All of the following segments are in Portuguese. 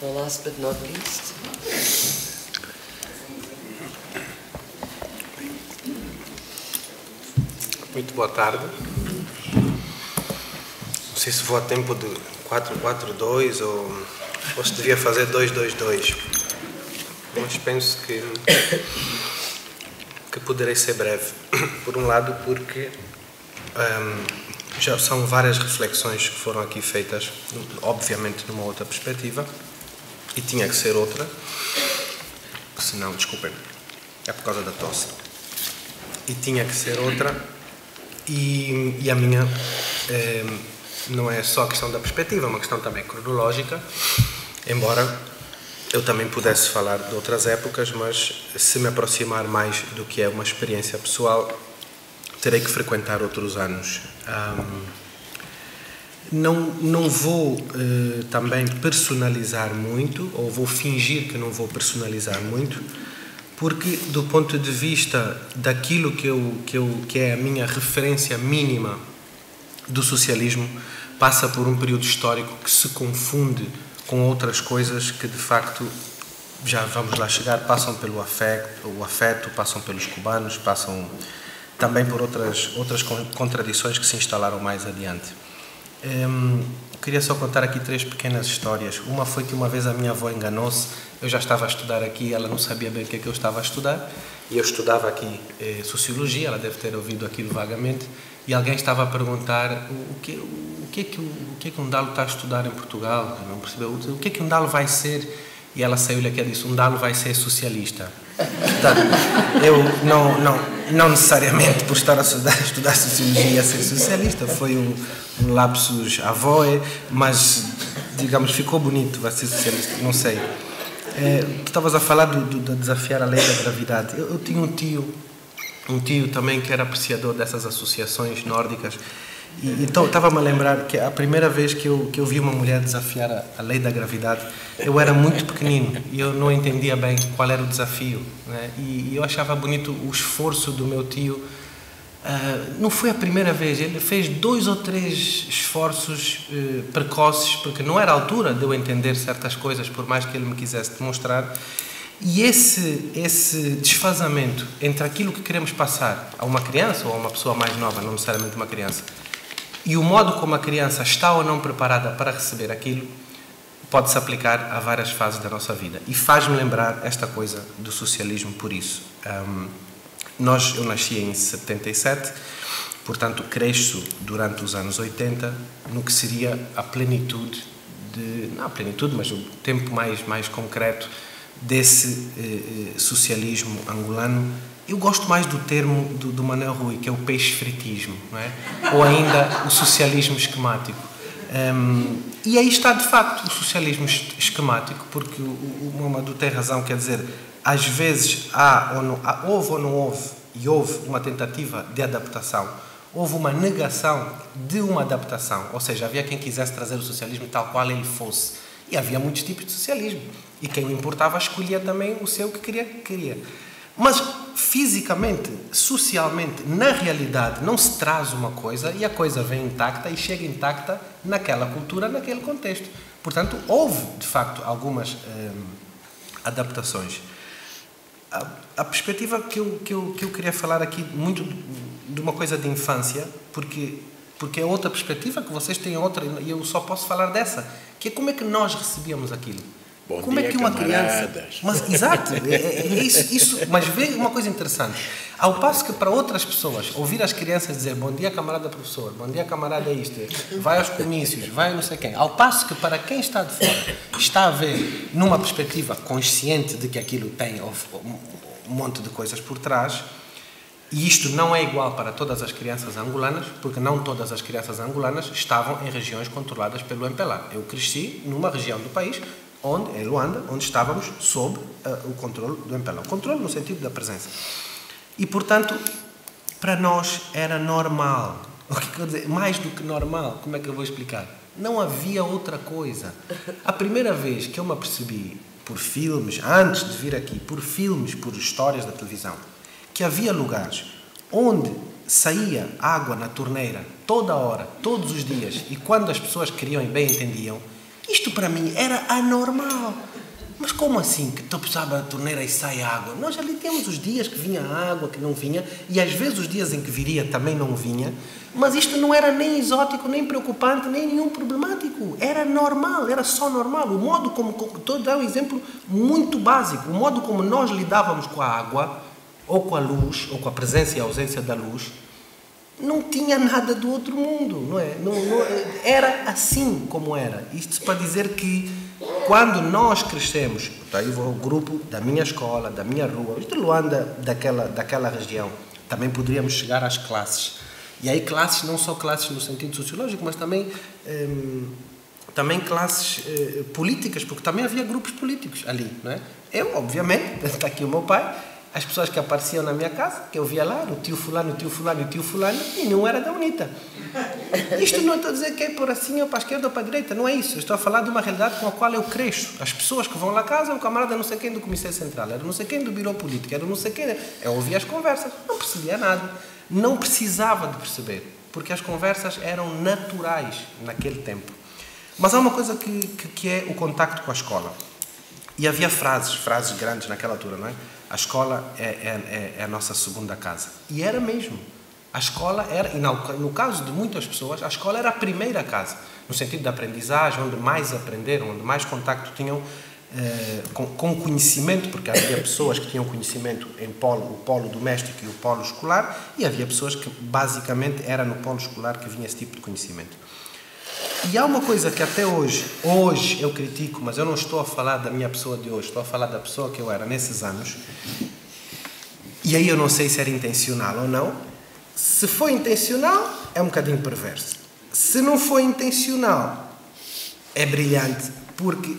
Well, last but not least. Muito boa tarde. Não sei se vou a tempo de 4-4-2 ou se devia fazer 2-2-2. Mas penso que poderei ser breve. Por um lado, porque já são várias reflexões que foram aqui feitas, obviamente numa outra perspectiva, e tinha que ser outra, senão, desculpem, é por causa da tosse. E tinha que ser outra, e a minha não é só a questão da perspectiva, é uma questão também cronológica, embora eu também pudesse falar de outras épocas, mas se me aproximar mais do que é uma experiência pessoal, terei que frequentar outros anos. Não vou também personalizar muito, ou vou fingir que não vou personalizar muito, porque do ponto de vista daquilo que é a minha referência mínima do socialismo, passa por um período histórico que se confunde com outras coisas que de facto, já vamos lá chegar, passam pelo afeto, passam pelos cubanos, passam também por outras contradições que se instalaram mais adiante. Eu queria só contar aqui 3 pequenas histórias. Uma foi que uma vez a minha avó enganou-se, eu já estava a estudar aqui, ela não sabia bem o que é que eu estava a estudar, e eu estudava aqui Sociologia, ela deve ter ouvido aquilo vagamente, e alguém estava a perguntar o que é que um Dalo está a estudar em Portugal, não percebeu? O que é que um Dalo vai ser? E ela saiu-lhe aqui e disse, um Dalo vai ser socialista. Portanto, eu não necessariamente por estar a estudar Sociologia a ser socialista, foi um lapsus avoe, mas, digamos, ficou bonito, vai ser socialista, não sei. Tu estavas a falar de desafiar a lei da gravidade. Eu tinha um tio também que era apreciador dessas associações nórdicas, e então estava-me a lembrar que a primeira vez que eu vi uma mulher desafiar a lei da gravidade, eu era muito pequenino e eu não entendia bem qual era o desafio, né? E eu achava bonito o esforço do meu tio. Não foi a primeira vez, ele fez 2 ou 3 esforços precoces, porque não era a altura de eu entender certas coisas, por mais que ele me quisesse demonstrar. E esse desfazamento entre aquilo que queremos passar a uma criança ou a uma pessoa mais nova, não necessariamente uma criança, e o modo como a criança está ou não preparada para receber aquilo, pode-se aplicar a várias fases da nossa vida. E faz-me lembrar esta coisa do socialismo por isso. Eu nasci em 77, portanto cresço durante os anos 80 no que seria a plenitude, não a plenitude, mas o tempo mais concreto desse socialismo angolano. Eu gosto mais do termo do Manuel Rui, que é o peixe-fritismo, não é? Ou ainda o socialismo esquemático. E aí está, de facto, o socialismo esquemático, porque o Mamadou tem razão, quer dizer, às vezes houve ou não houve, e houve uma tentativa de adaptação, houve uma negação de uma adaptação, ou seja, havia quem quisesse trazer o socialismo tal qual ele fosse, e havia muitos tipos de socialismo, e quem o importava escolhia também o seu que queria. Mas fisicamente, socialmente, na realidade, não se traz uma coisa e a coisa vem intacta e chega intacta naquela cultura, naquele contexto. Portanto, houve, de facto, algumas adaptações. A perspectiva que eu queria falar aqui, muito de uma coisa de infância, porque é outra perspectiva, que vocês têm outra, e eu só posso falar dessa, que é como é que nós recebíamos aquilo. Bom como dia, é que uma camaradas. criança... Mas, exato, isso, mas vê uma coisa interessante. Ao passo que para outras pessoas, ouvir as crianças dizer bom dia, camarada professor, bom dia, camarada isto, vai aos comícios, vai não sei quem. Ao passo que para quem está de fora, está a ver numa perspectiva consciente de que aquilo tem um monte de coisas por trás, e isto não é igual para todas as crianças angolanas, porque não todas as crianças angolanas estavam em regiões controladas pelo MPLA. Eu cresci numa região do país, em Luanda, onde estávamos sob o controle do MPLA. O controle no sentido da presença. E, portanto, para nós era normal. O que quer dizer? Mais do que normal. Como é que eu vou explicar? Não havia outra coisa. A primeira vez que eu me apercebi, por filmes, antes de vir aqui, por filmes, por histórias da televisão, que havia lugares onde saía água na torneira toda hora, todos os dias, e quando as pessoas queriam e bem entendiam, Isto para mim era anormal. Mas como assim? Que topsava a torneira e sai água? Nós ali temos os dias que vinha água, que não vinha, e às vezes os dias em que viria também não vinha, mas isto não era nem exótico, nem preocupante, nem nenhum problemático. Era normal, era só normal. O modo como, estou a dar um exemplo muito básico, o modo como nós lidávamos com a água, ou com a luz, ou com a presença e a ausência da luz, não tinha nada do outro mundo, não é? Era assim como era. Isto para dizer que quando nós crescemos, aí vou ao grupo da minha escola, da minha rua, de Luanda, daquela região, também poderíamos chegar às classes. E aí classes, não só classes no sentido sociológico, mas também classes políticas, porque também havia grupos políticos ali, não é? Eu, obviamente, está aqui o meu pai, as pessoas que apareciam na minha casa, que eu via lá, o tio fulano, o tio fulano, o tio fulano, e não era da UNITA. Isto não estou a dizer que é por assim ou para a esquerda ou para a direita, não é isso. Eu estou a falar de uma realidade com a qual eu cresço. As pessoas que vão lá à casa, o camarada não sei quem do Comitê Central, era não sei quem do Biro Político, era não sei quem. Eu ouvia as conversas, não percebia nada. Não precisava de perceber, porque as conversas eram naturais naquele tempo. Mas há uma coisa que é o contacto com a escola. E havia frases grandes naquela altura, não é? A escola é a nossa segunda casa. E era mesmo. A escola era, e no caso de muitas pessoas, a escola era a primeira casa, no sentido de aprendizagem, onde mais aprenderam, onde mais contacto tinham com conhecimento, porque havia pessoas que tinham conhecimento em o polo doméstico e o polo escolar, e havia pessoas que basicamente era no polo escolar que vinha esse tipo de conhecimento. E há uma coisa que até hoje eu critico, mas eu não estou a falar da minha pessoa de hoje, estou a falar da pessoa que eu era nesses anos, e aí eu não sei se era intencional ou não. Se foi intencional, é um bocadinho perverso. Se não foi intencional, é brilhante, porque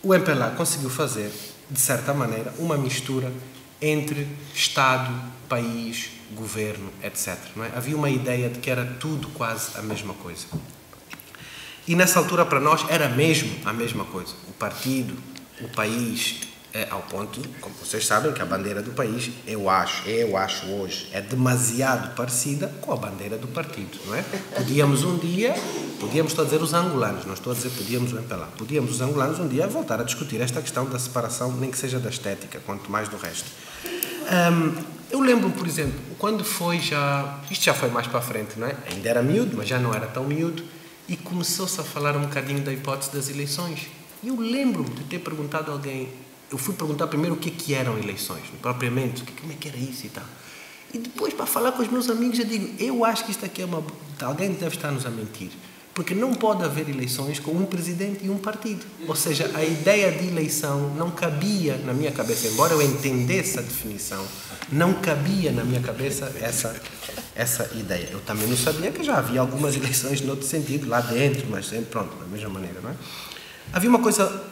o MPLA conseguiu fazer, de certa maneira, uma mistura entre Estado, país, governo, etc. Não é? Havia uma ideia de que era tudo quase a mesma coisa. E nessa altura, para nós, era mesmo a mesma coisa. O partido, o país, ao ponto, como vocês sabem, que a bandeira do país, eu acho hoje, é demasiado parecida com a bandeira do partido, não é? Podíamos um dia, estou a dizer os angolanos, não estou a dizer podíamos o MPLA, podíamos os angolanos um dia voltar a discutir esta questão da separação, nem que seja da estética, quanto mais do resto. Eu lembro, por exemplo, quando foi isto já foi mais para a frente, não é? Ainda era miúdo, mas já não era tão miúdo, e começou-se a falar um bocadinho da hipótese das eleições. E eu lembro-me de ter perguntado a alguém, eu fui perguntar primeiro o que eram eleições, propriamente, como é que era isso e tal. E depois, para falar com os meus amigos, eu digo, eu acho que isto aqui alguém deve estar-nos a mentir. Porque não pode haver eleições com um presidente e um partido. Ou seja, a ideia de eleição não cabia na minha cabeça, embora eu entendesse a definição, não cabia na minha cabeça essa ideia. Eu também não sabia que já havia algumas eleições no outro sentido, lá dentro, mas sempre, pronto, da mesma maneira, não é? Havia uma coisa...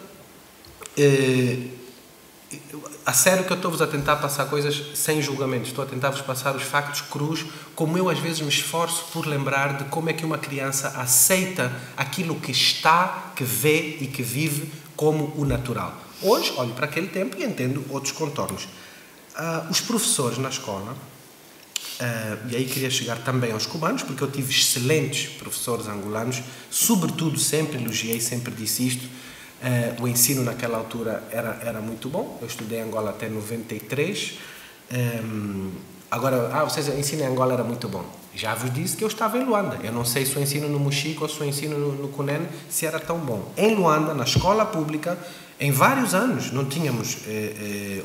a sério que eu estou-vos a tentar passar coisas sem julgamento, estou a tentar-vos passar os factos crus, como eu às vezes me esforço por lembrar de como é que uma criança aceita aquilo que está, que vê e que vive como o natural. Hoje, olho para aquele tempo e entendo outros contornos. Os professores na escola, e aí queria chegar também aos cubanos, porque eu tive excelentes professores angolanos, sobretudo sempre elogiei, sempre disse isto. O ensino naquela altura era muito bom. Eu estudei em Angola até 93. Agora, vocês, o ensino em Angola era muito bom. Já vos disse que eu estava em Luanda. Eu não sei se o ensino no Mochico ou se o ensino no Cunene se era tão bom. Em Luanda, na escola pública, em vários anos, não tínhamos...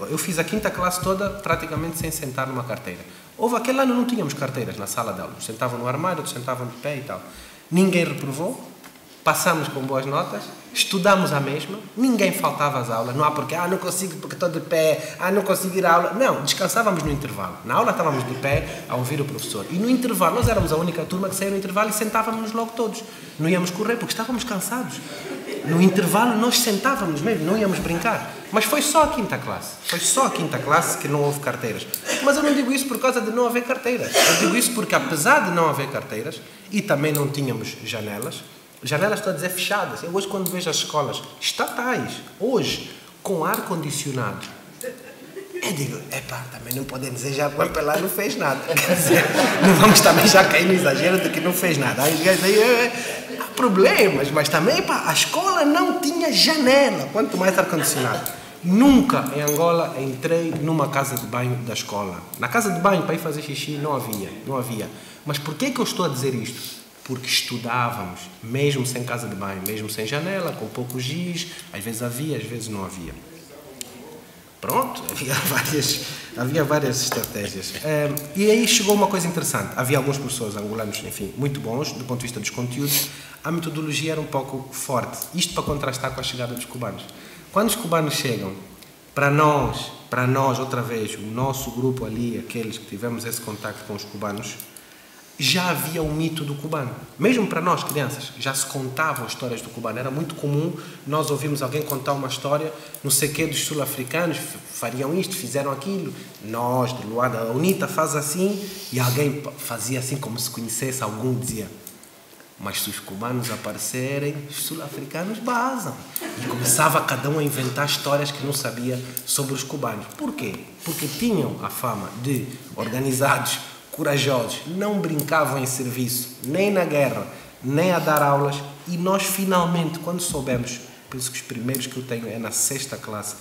eu fiz a 5ª classe toda praticamente sem sentar numa carteira. Houve aquele ano não tínhamos carteiras na sala de aula. Uns sentavam no armário, outros sentavam de pé e tal. Ninguém reprovou. Passamos com boas notas, estudamos a mesma, ninguém faltava às aulas, não há porque, não consigo porque estou de pé, não consigo ir à aula. Não, descansávamos no intervalo. Na aula estávamos de pé a ouvir o professor. E no intervalo, nós éramos a única turma que saía no intervalo e sentávamos logo todos. Não íamos correr porque estávamos cansados. No intervalo nós sentávamos mesmo, não íamos brincar. Mas foi só a 5ª classe. Foi só a 5ª classe que não houve carteiras. Mas eu não digo isso por causa de não haver carteiras. Eu digo isso porque, apesar de não haver carteiras, e também não tínhamos janelas, estou a dizer fechadas. Eu hoje, quando vejo as escolas estatais, hoje, com ar-condicionado, eu digo, também não podemos dizer já que o MPLA não fez nada. Quer dizer, não vamos também já cair no exagero de que não fez nada. Aí, problemas, mas também a escola não tinha janela, quanto mais ar-condicionado. Nunca em Angola entrei numa casa de banho da escola. Na casa de banho para ir fazer xixi não havia. Mas por que eu estou a dizer isto? Porque estudávamos, mesmo sem casa de banho, mesmo sem janela, com pouco giz, às vezes havia, às vezes não havia. Pronto, havia várias estratégias. E aí chegou uma coisa interessante. Havia alguns professores angolanos, enfim, muito bons do ponto de vista dos conteúdos. A metodologia era um pouco forte. Isto para contrastar com a chegada dos cubanos. Quando os cubanos chegam, para nós outra vez, o nosso grupo ali, aqueles que tivemos esse contacto com os cubanos, já havia o mito do cubano. Mesmo para nós, crianças, já se contavam histórias do cubano. Era muito comum nós ouvirmos alguém contar uma história, não sei o quê, dos sul-africanos, fariam isto, fizeram aquilo. Nós, de Luanda, a UNITA faz assim, e alguém fazia assim como se conhecesse algum, dizia, mas se os cubanos aparecerem, os sul-africanos basam. E começava cada um a inventar histórias que não sabia sobre os cubanos. Por quê? Porque tinham a fama de organizados, corajosos, não brincavam em serviço, nem na guerra, nem a dar aulas. E nós finalmente, quando soubemos, penso que os primeiros que eu tenho é na 6ª classe,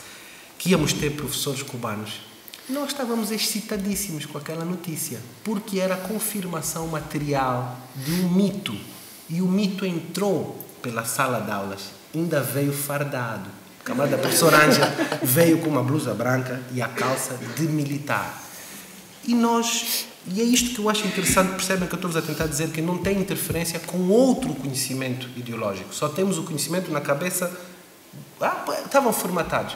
que íamos ter professores cubanos, nós estávamos excitadíssimos com aquela notícia, porque era a confirmação material de um mito. E o mito entrou pela sala de aulas, ainda veio fardado. O camarada professor Ângela veio com uma blusa branca e a calça de militar. E é isto que eu acho interessante, percebem que eu estou-vos a tentar dizer, que não tem interferência com outro conhecimento ideológico. Só temos o conhecimento na cabeça. Estavam formatados.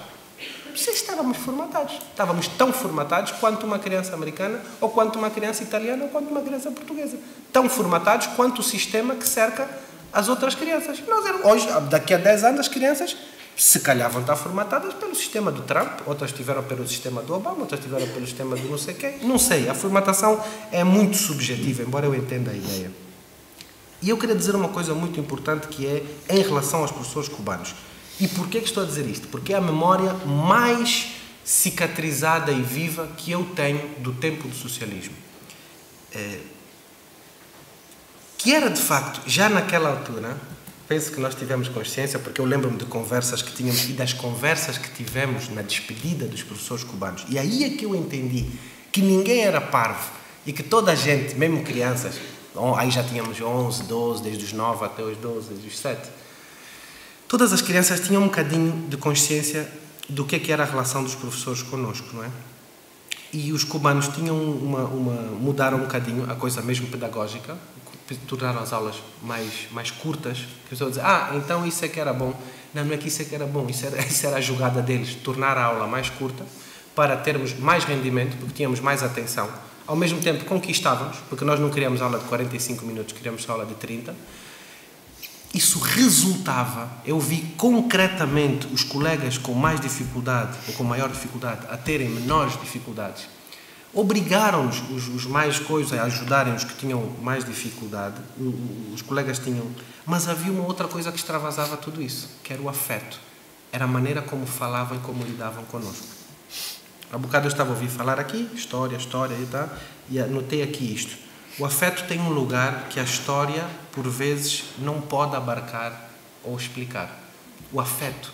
Estávamos formatados. Estávamos tão formatados quanto uma criança americana, ou quanto uma criança italiana, ou quanto uma criança portuguesa. Tão formatados quanto o sistema que cerca as outras crianças. Hoje, daqui a 10 anos, as crianças se calhar vão estar formatadas pelo sistema do Trump, outras estiveram pelo sistema do Obama, outras estiveram pelo sistema do não sei quem. Não sei, a formatação é muito subjetiva, embora eu entenda a ideia. E eu queria dizer uma coisa muito importante, que é em relação aos professores cubanos. E porquê que estou a dizer isto? Porque é a memória mais cicatrizada e viva que eu tenho do tempo do socialismo. Que era, de facto, já naquela altura, penso que nós tivemos consciência, porque eu lembro-me de conversas que tínhamos e das conversas que tivemos na despedida dos professores cubanos. E aí é que eu entendi que ninguém era parvo e que toda a gente, mesmo crianças, aí já tínhamos 11, 12, desde os 9 até os 12, desde os 7, todas as crianças tinham um bocadinho de consciência do que é que era a relação dos professores connosco, não é? E os cubanos tinham mudaram um bocadinho a coisa mesmo pedagógica, tornaram as aulas mais curtas. Que eu dizer, então isso é que era bom. Não é que isso é que era bom, isso era a jogada deles, tornar a aula mais curta para termos mais rendimento, porque tínhamos mais atenção. Ao mesmo tempo conquistávamos, porque nós não queríamos aula de 45 minutos, queríamos aula de 30. Isso resultava, eu vi concretamente os colegas com mais dificuldade, ou com maior dificuldade, a terem menores dificuldades. Obrigaram-nos os mais coisas a ajudarem os que tinham mais dificuldade, os colegas tinham, mas havia uma outra coisa que extravasava tudo isso, que era o afeto. Era a maneira como falavam e como lidavam connosco. Há bocado eu estava a ouvir falar aqui, história e tal, e anotei aqui isto. O afeto tem um lugar que a história, por vezes, não pode abarcar ou explicar. O afeto.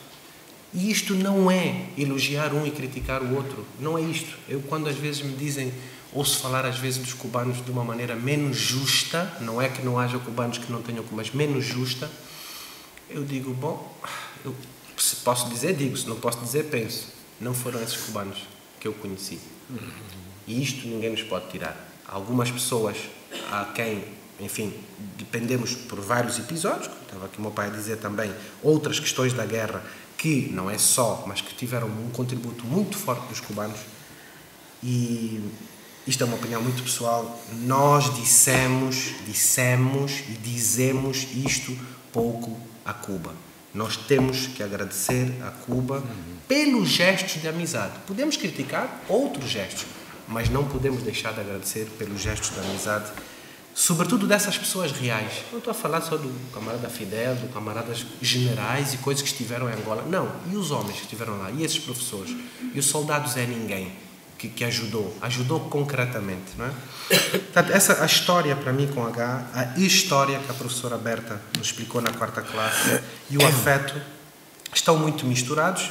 E isto não é elogiar um e criticar o outro. Não é isto. Eu, quando às vezes me dizem, ouço falar às vezes dos cubanos de uma maneira menos justa, não é que não haja cubanos que não tenham, mas menos justa, eu digo, se posso dizer, digo. Se não posso dizer, penso. Não foram esses cubanos que eu conheci. E isto ninguém nos pode tirar. Algumas pessoas a quem, enfim, dependemos por vários episódios, como estava aqui o meu pai a dizer também, outras questões da guerra, que não é só, mas que tiveram um contributo muito forte dos cubanos. E isto é uma opinião muito pessoal. Nós dissemos e dizemos isto pouco a Cuba. Nós temos que agradecer a Cuba pelos gestos de amizade. Podemos criticar outros gestos, mas não podemos deixar de agradecer pelos gestos de amizade, sobretudo dessas pessoas reais. Não estou a falar só do camarada Fidel, do camaradas generais e coisas que estiveram em Angola. Não, e os homens que estiveram lá, e esses professores, e os soldados é ninguém. que ajudou concretamente, não é? Portanto, a história para mim com H, a história que a professora Berta nos explicou na 4ª classe e o afeto estão muito misturados.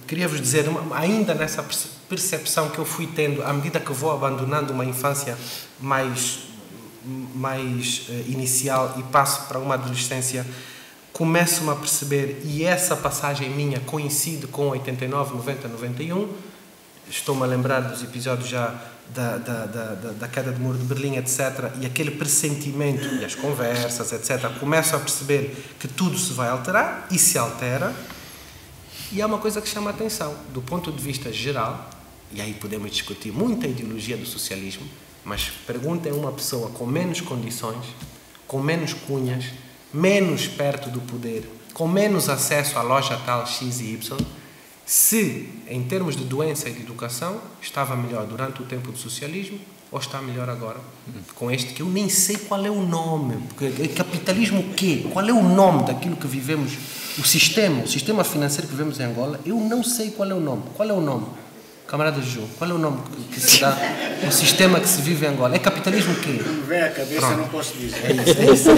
Queria-vos dizer, ainda nessa percepção que eu fui tendo à medida que vou abandonando uma infância mais inicial e passo para uma adolescência, começo-me a perceber, e essa passagem minha coincide com 89, 90, 91, estou-me a lembrar dos episódios já da queda do Muro de Berlim, etc., e aquele pressentimento e as conversas, etc., começo a perceber que tudo se vai alterar e se altera. E há uma coisa que chama a atenção, do ponto de vista geral, e aí podemos discutir muita ideologia do socialismo, mas perguntem a uma pessoa com menos condições, com menos cunhas, menos perto do poder, com menos acesso à loja tal X e Y, se, em termos de doença e de educação, estava melhor durante o tempo do socialismo ou está melhor agora, com este que eu nem sei qual é o nome, porque capitalismo o quê? Qual é o nome daquilo que vivemos, o sistema financeiro que vivemos em Angola, eu não sei qual é o nome. Qual é o nome? Camarada Ju, qual é o nome que se dá o sistema que se vive em Angola? É capitalismo o quê? Não me vem à cabeça, pronto. Não posso dizer. É isso.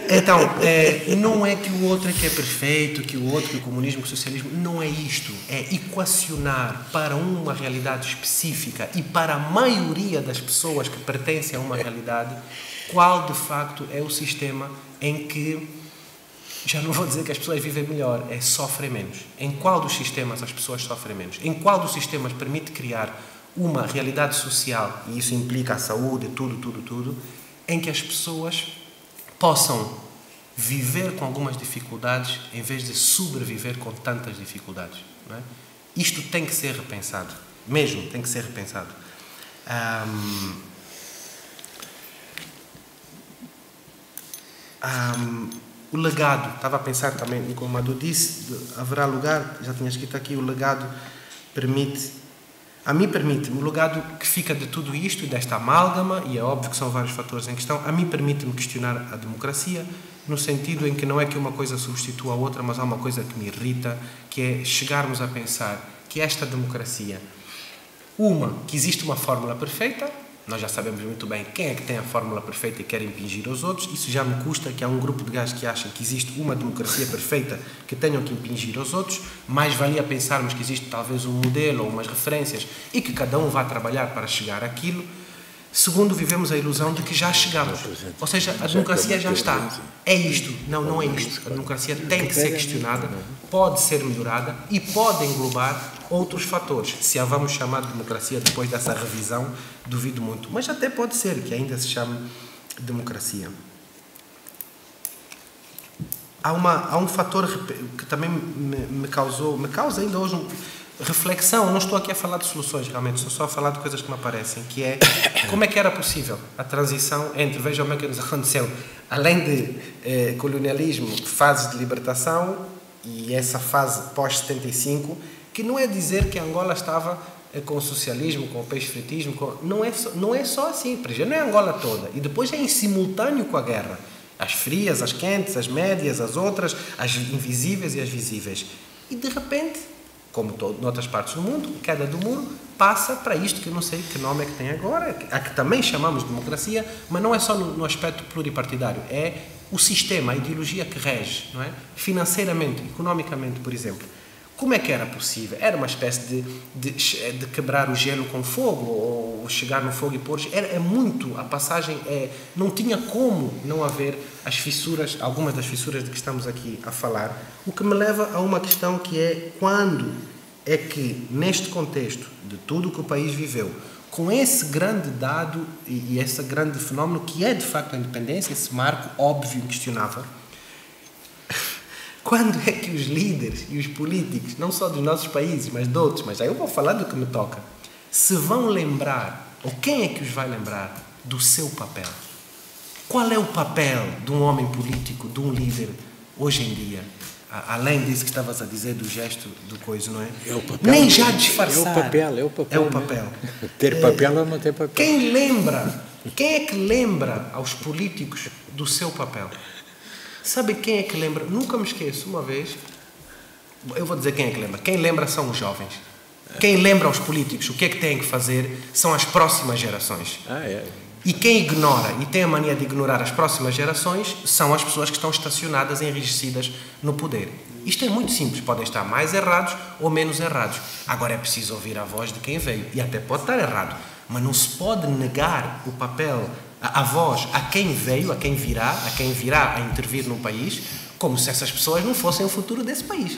Então, não é que o outro é que é perfeito, que o outro, que o comunismo, que o socialismo, não é isto. É equacionar para uma realidade específica e para a maioria das pessoas que pertencem a uma realidade, qual de facto é o sistema em que, já não vou dizer que as pessoas vivem melhor, sofrem menos. Em qual dos sistemas as pessoas sofrem menos? Em qual dos sistemas permite criar uma realidade social, e isso implica a saúde, tudo, em que as pessoas possam viver com algumas dificuldades em vez de sobreviver com tantas dificuldades, não é? Isto tem que ser repensado, mesmo tem que ser repensado. O legado, estava a pensar também, como o Madu disse, haverá lugar, já tinha escrito aqui, o legado permite-me, o legado que fica de tudo isto e desta amálgama, e é óbvio que são vários fatores em questão, a mim permite-me questionar a democracia, no sentido em que não é que uma coisa substitua a outra, mas há uma coisa que me irrita, que é chegarmos a pensar que esta democracia, que existe uma fórmula perfeita. Nós já sabemos muito bem quem é que tem a fórmula perfeita e quer impingir aos outros. Isso já me custa, que há um grupo de gajos que acha que existe uma democracia perfeita que tenham que impingir aos outros. Mais valia pensarmos que existe talvez um modelo ou umas referências e que cada um vá trabalhar para chegar àquilo. Segundo, vivemos a ilusão de que já chegamos. Ou seja, a democracia já está. É isto. Não, não é isto. A democracia tem que ser questionada, pode ser melhorada e pode englobar outros fatores. Se a vamos chamar de democracia depois dessa revisão, duvido muito. Mas até pode ser que ainda se chame democracia. Há um fator que também me causa ainda hoje reflexão. Não estou aqui a falar de soluções, realmente, estou só a falar de coisas que me aparecem, que é como é que era possível a transição entre, vejam como é que nos aconteceu, além de colonialismo, fase de libertação e essa fase pós-75, que não é dizer que Angola estava com o socialismo, com o peixe-fritismo, não é só assim, por exemplo, não é Angola toda, e depois é em simultâneo com a guerra, as frias, as quentes, as médias, as outras, as invisíveis e as visíveis, e de repente, como noutras partes do mundo, a queda do muro passa para isto que eu não sei que nome é que tem agora, a que também chamamos de democracia, mas não é só no aspecto pluripartidário, é o sistema, a ideologia que rege, não é? Financeiramente, economicamente, por exemplo. Como é que era possível? Era uma espécie de quebrar o gelo com fogo, ou chegar no fogo e pôr. A passagem não tinha como não haver as fissuras, algumas das fissuras de que estamos aqui a falar, o que me leva a uma questão que é quando é que, neste contexto de tudo o que o país viveu, com esse grande dado e esse grande fenómeno que é de facto a independência, esse marco óbvio e inquestionável, quando é que os líderes e os políticos, não só dos nossos países, mas de outros, mas aí eu vou falar do que me toca, se vão lembrar, ou quem é que os vai lembrar, do seu papel? Qual é o papel de um homem político, de um líder, hoje em dia? Além disso que estavas a dizer, do gesto, do coisa, não é? É o papel. Nem já disfarçar. É o papel. É o papel. Ter papel ou não ter papel. Quem é que lembra aos políticos do seu papel? Sabe quem é que lembra? Nunca me esqueço, uma vez, eu vou dizer quem é que lembra. Quem lembra são os jovens. Quem lembra aos políticos o que é que têm que fazer são as próximas gerações. E quem ignora e tem a mania de ignorar as próximas gerações são as pessoas que estão estacionadas, enrijecidas no poder. Isto é muito simples, podem estar mais errados ou menos errados. Agora é preciso ouvir a voz de quem veio, e até pode estar errado, mas não se pode negar o papel, a voz a quem veio, a quem virá a intervir no país, como se essas pessoas não fossem o futuro desse país.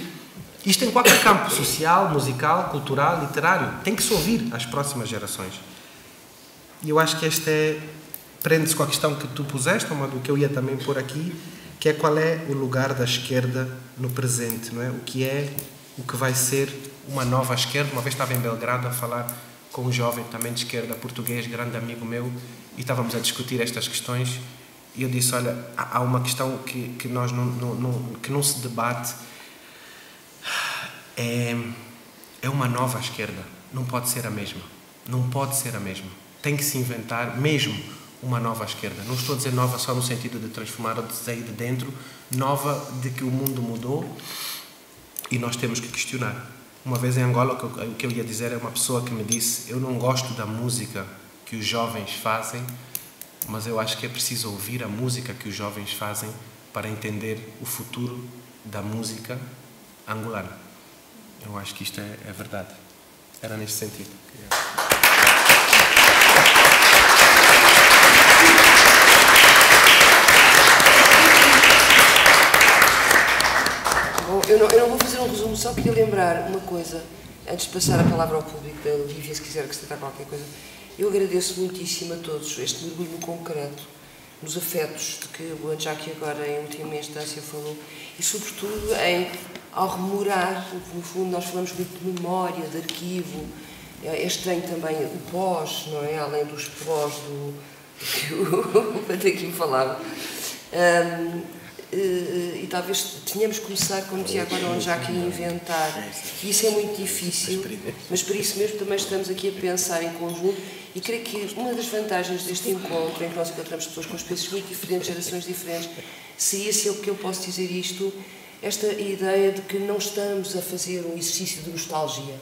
Isto em qualquer campo, social, musical, cultural, literário. Tem que se ouvir as próximas gerações. E eu acho que prende-se com a questão que tu puseste, uma do que eu ia também pôr aqui, que é qual é o lugar da esquerda no presente, não é? O que vai ser uma nova esquerda. Uma vez estava em Belgrado a falar com um jovem também de esquerda, português, grande amigo meu, e estávamos a discutir estas questões, e eu disse, olha, há uma questão que não se debate, é uma nova esquerda, não pode ser a mesma, não pode ser a mesma. Tem que se inventar mesmo uma nova esquerda. Não estou a dizer nova só no sentido de transformar ou de sair de dentro, nova de que o mundo mudou e nós temos que questionar. Uma vez em Angola, o que eu ia dizer é uma pessoa que me disse, eu não gosto da música que os jovens fazem, mas eu acho que é preciso ouvir a música que os jovens fazem para entender o futuro da música angolana. Eu acho que isto é verdade. Era neste sentido. Bom, eu não vou fazer um resumo, só queria lembrar uma coisa, antes de passar a palavra ao público, da Lívia, se quiser acrescentar qualquer coisa. Eu agradeço muitíssimo a todos este mergulho no concreto, nos afetos de que o Andjaki agora, em última instância, falou, e sobretudo ao rememorar, no fundo nós falamos muito de memória, de arquivo, é estranho também o pós, não é? Além dos pós que o Pataquim falava. E talvez tenhamos que começar, como dizia agora o Andjaki, a inventar. E isso é muito difícil, mas por isso mesmo também estamos aqui a pensar em conjunto. E creio que uma das vantagens deste encontro, em que nós encontramos pessoas com experiências muito diferentes, gerações diferentes, seria, se é o que eu posso dizer isto, esta ideia de que não estamos a fazer um exercício de nostalgia,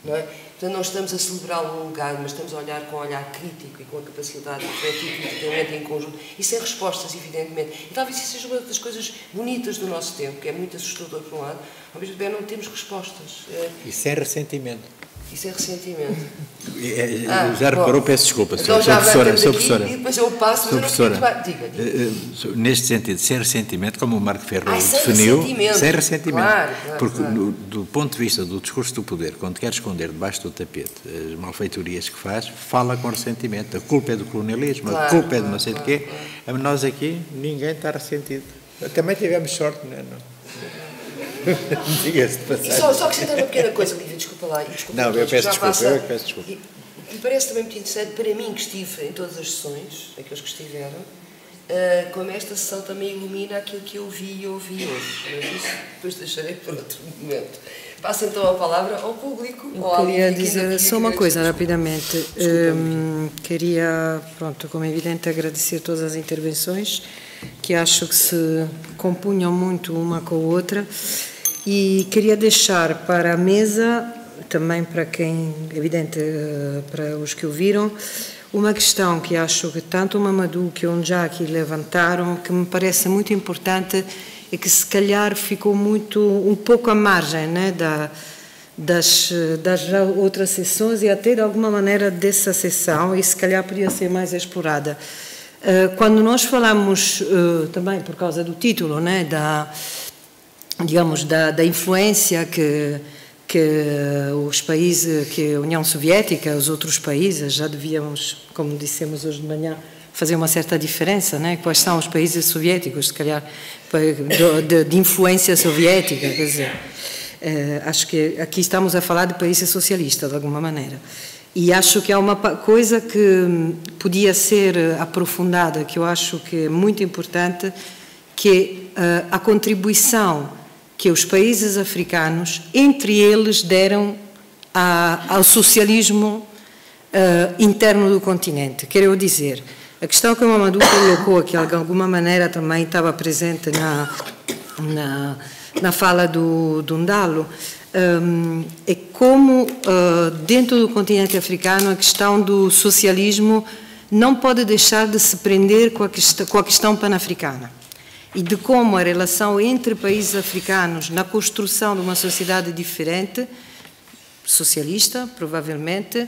não é? Portanto, não estamos a celebrar um legado, mas estamos a olhar com um olhar crítico e com a capacidade de refletir criticamente em conjunto e sem respostas, evidentemente. E talvez isso seja uma das coisas bonitas do nosso tempo, que é muito assustador por um lado, ao mesmo tempo não temos respostas. Isso é ressentimento. Isso é ressentimento. Já reparou, peço desculpa, então sou professora. E depois eu passo, mas professora. Diga. Neste sentido, sem ressentimento, como o Marco Ferro definiu, sem ressentimento. Claro, porque do ponto de vista do discurso do poder, quando quer esconder debaixo do tapete as malfeitorias que faz, fala com ressentimento. A culpa é do colonialismo, a culpa é de não sei de quê. Nós aqui, ninguém está ressentido. Também tivemos sorte, não é? Diga-se de passagem. Só acrescentar uma pequena coisa, Lívia, desculpa lá. Não, eu peço desculpa. E parece também muito interessante, para mim, que estive em todas as sessões, aqueles que estiveram, como esta sessão também ilumina aquilo que eu vi e ouvi hoje. Mas isso depois deixarei para outro momento. Passo então a palavra ao público. Eu queria dizer só uma coisa, rapidamente. Queria, como é evidente, agradecer todas as intervenções, que acho que se compunham muito uma com a outra. E queria deixar para a mesa, também para quem, evidente, para os que ouviram, uma questão que acho que tanto o Mamadou que o Andjaki levantaram, que me parece muito importante e que se calhar ficou um pouco à margem, né, das outras sessões e até de alguma maneira dessa sessão, e se calhar podia ser mais explorada. Quando nós falamos, também por causa do título, né, da influência que os países, que a União Soviética, os outros países, já devíamos, como dissemos hoje de manhã, fazer uma certa diferença, né? Quais são os países soviéticos, se calhar, de influência soviética, quer dizer, acho que aqui estamos a falar de países socialistas, de alguma maneira. E acho que há uma coisa que podia ser aprofundada, que eu acho que é muito importante, que é a contribuição que os países africanos, entre eles, deram ao socialismo interno do continente. Quero dizer, a questão que o Mamadou colocou, que de alguma maneira também estava presente na fala do Ndalo, é como, dentro do continente africano, a questão do socialismo não pode deixar de se prender com a questão pan-africana. E de como a relação entre países africanos na construção de uma sociedade diferente, socialista, provavelmente,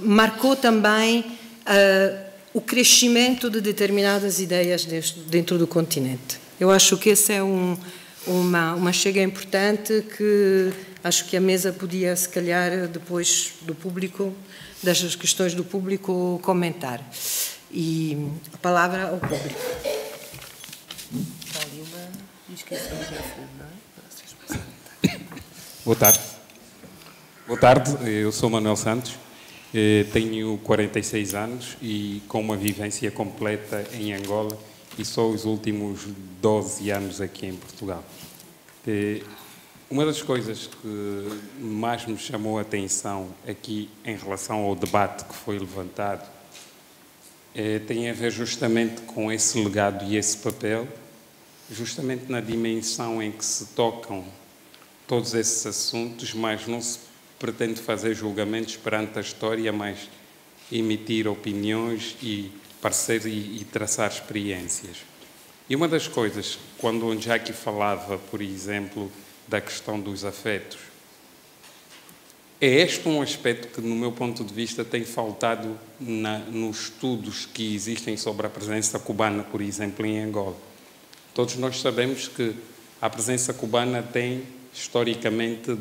marcou também o crescimento de determinadas ideias dentro do continente. Eu acho que essa é uma chega importante que acho que a mesa podia, se calhar, depois do público, das questões do público, comentar. E a palavra ao público. Boa tarde. Boa tarde, eu sou Manuel Santos, tenho 46 anos e com uma vivência completa em Angola e só os últimos 12 anos aqui em Portugal. Uma das coisas que mais me chamou a atenção aqui em relação ao debate que foi levantado tem a ver justamente com esse legado e esse papel, justamente na dimensão em que se tocam todos esses assuntos, mas não se pretende fazer julgamentos perante a história, mas emitir opiniões e pareceres e traçar experiências. E uma das coisas, quando o Jackie falava, por exemplo, da questão dos afetos, é este um aspecto que, no meu ponto de vista, tem faltado nos estudos que existem sobre a presença cubana, por exemplo, em Angola. Todos nós sabemos que a presença cubana tem, historicamente,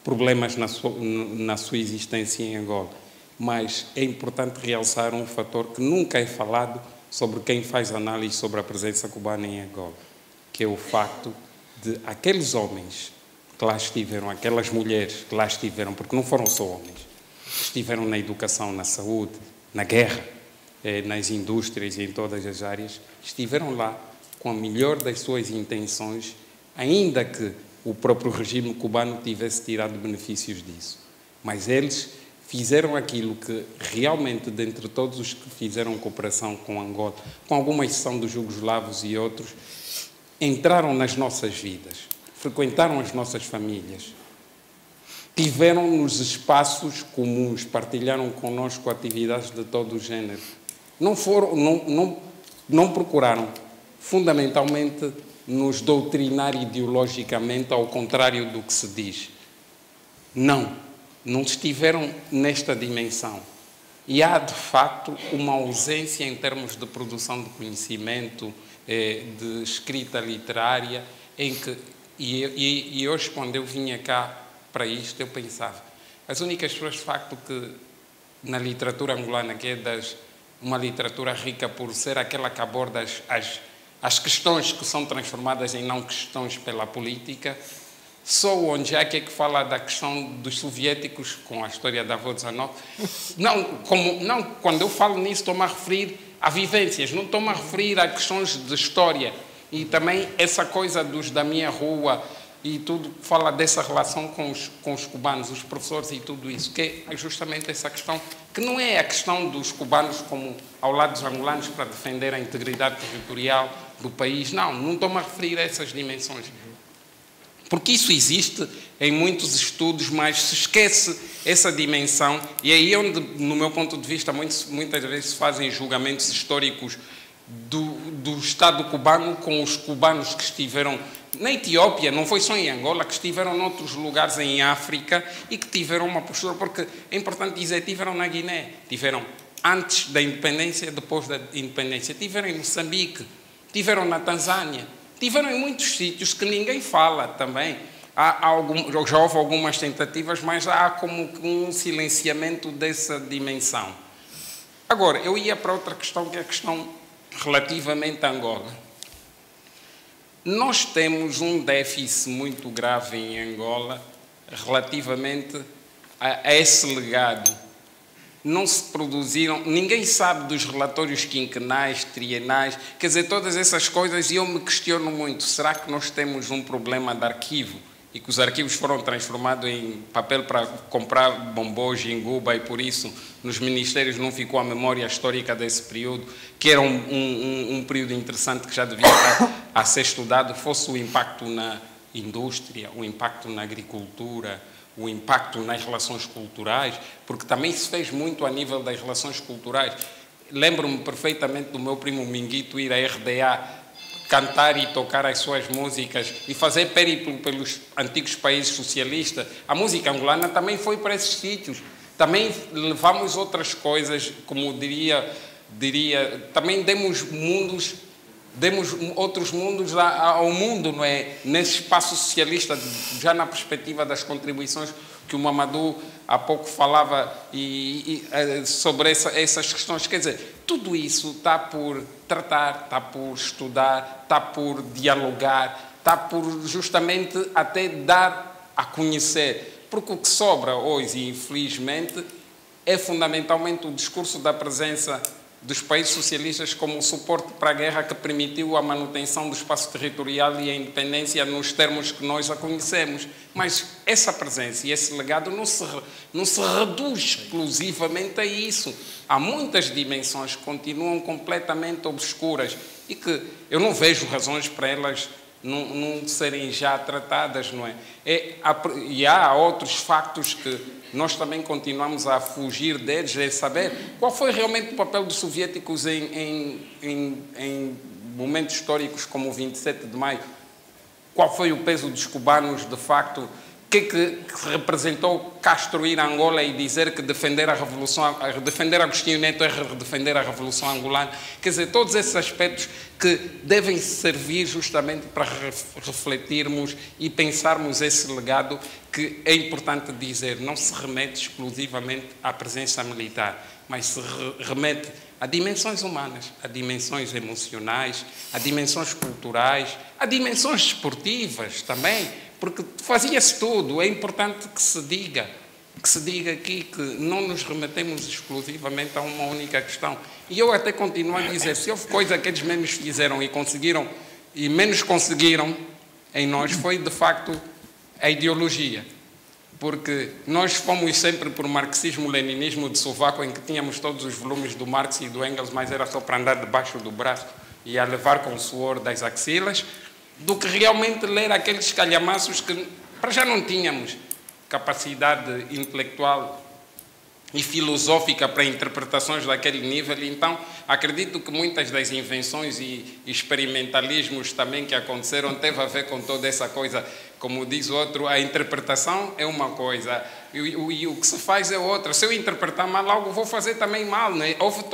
problemas na sua existência em Angola. Mas é importante realçar um fator que nunca é falado sobre quem faz análise sobre a presença cubana em Angola, que é o facto de aqueles homens que lá estiveram, aquelas mulheres que lá estiveram, porque não foram só homens, estiveram na educação, na saúde, na guerra, nas indústrias e em todas as áreas, estiveram lá com a melhor das suas intenções, ainda que o próprio regime cubano tivesse tirado benefícios disso. Mas eles fizeram aquilo que realmente, dentre todos os que fizeram cooperação com Angola, com alguma exceção dos jugoslavos e outros, entraram nas nossas vidas, frequentaram as nossas famílias, tiveram nos espaços comuns, partilharam connosco atividades de todo o género. Não procuraram, fundamentalmente, nos doutrinar ideologicamente, ao contrário do que se diz. Não estiveram nesta dimensão. E há, de facto, uma ausência em termos de produção de conhecimento, de escrita literária, em que, e hoje, quando eu vinha cá para isto, eu pensava, as únicas pessoas, de facto, que na literatura angolana, que é uma literatura rica por ser aquela que aborda as questões que são transformadas em não questões pela política, só o Onjak é que fala da questão dos soviéticos com a história da Vodsanov. Quando eu falo nisso, estou-me a referir a vivências, não estou-me a referir a questões de história. E também essa coisa dos da minha rua e tudo que fala dessa relação com os cubanos, os professores e tudo isso, que é justamente essa questão, que não é a questão dos cubanos como ao lado dos angolanos para defender a integridade territorial do país. Não estou-me a referir a essas dimensões. Porque isso existe em muitos estudos, mas se esquece essa dimensão, e é aí onde, no meu ponto de vista, muitas vezes se fazem julgamentos históricos do Estado cubano com os cubanos que estiveram na Etiópia, não foi só em Angola, que estiveram noutros lugares em África e que tiveram uma postura, porque é importante dizer, tiveram na Guiné, tiveram antes da independência, depois da independência, tiveram em Moçambique, tiveram na Tanzânia, tiveram em muitos sítios que ninguém fala também. Já houve algumas tentativas, mas há como um silenciamento dessa dimensão. Agora, eu ia para outra questão, que é a questão relativamente a Angola. Nós temos um déficit muito grave em Angola relativamente a esse legado. Não se produziram, ninguém sabe dos relatórios quinquenais, trienais, quer dizer, todas essas coisas, e eu me questiono muito, será que nós temos um problema de arquivo e que os arquivos foram transformados em papel para comprar bombons em Cuba, e por isso nos ministérios não ficou a memória histórica desse período, que era um período interessante que já devia estar a ser estudado, fosse o impacto na indústria, o impacto na agricultura, o impacto nas relações culturais, porque também se fez muito a nível das relações culturais. Lembro-me perfeitamente do meu primo Minguito ir à RDA cantar e tocar as suas músicas e fazer périplo pelos antigos países socialistas. A música angolana também foi para esses sítios. Também levamos outras coisas, como diria também demos outros mundos ao mundo, não é? Nesse espaço socialista, já na perspectiva das contribuições que o Mamadou há pouco falava sobre essas questões. Quer dizer, tudo isso está por tratar, está por estudar, está por dialogar, está por justamente até dar a conhecer. Porque o que sobra hoje, infelizmente, é fundamentalmente o discurso da presença dos países socialistas como suporte para a guerra que permitiu a manutenção do espaço territorial e a independência nos termos que nós a conhecemos. Mas essa presença e esse legado não se reduz exclusivamente a isso. Há muitas dimensões que continuam completamente obscuras e que eu não vejo razões para elas não serem já tratadas, não é? E há outros factos que nós também continuamos a fugir deles, é saber qual foi realmente o papel dos soviéticos em momentos históricos como o 27 de maio, qual foi o peso dos cubanos, de facto, o que representou Castro ir a Angola e dizer que defender Agostinho Neto é defender a Revolução Angolana. Quer dizer, todos esses aspectos que devem servir justamente para refletirmos e pensarmos esse legado, que é importante dizer, não se remete exclusivamente à presença militar, mas se remete a dimensões humanas, a dimensões emocionais, a dimensões culturais, a dimensões desportivas também, porque fazia-se tudo. É importante que se diga aqui que não nos remetemos exclusivamente a uma única questão. E eu até continuo a dizer, se houve coisa que eles menos fizeram e conseguiram, e menos conseguiram em nós, foi de facto a ideologia. Porque nós fomos sempre por marxismo-leninismo de sovaco, em que tínhamos todos os volumes do Marx e do Engels, mas era só para andar debaixo do braço e a levar com o suor das axilas, do que realmente ler aqueles calhamaços que para já não tínhamos capacidade intelectual e filosófica para interpretações daquele nível. Então, acredito que muitas das invenções e experimentalismos também que aconteceram teve a ver com toda essa coisa. Como diz o outro, a interpretação é uma coisa e o que se faz é outra. Se eu interpretar mal algo, vou fazer também mal, não é? Houve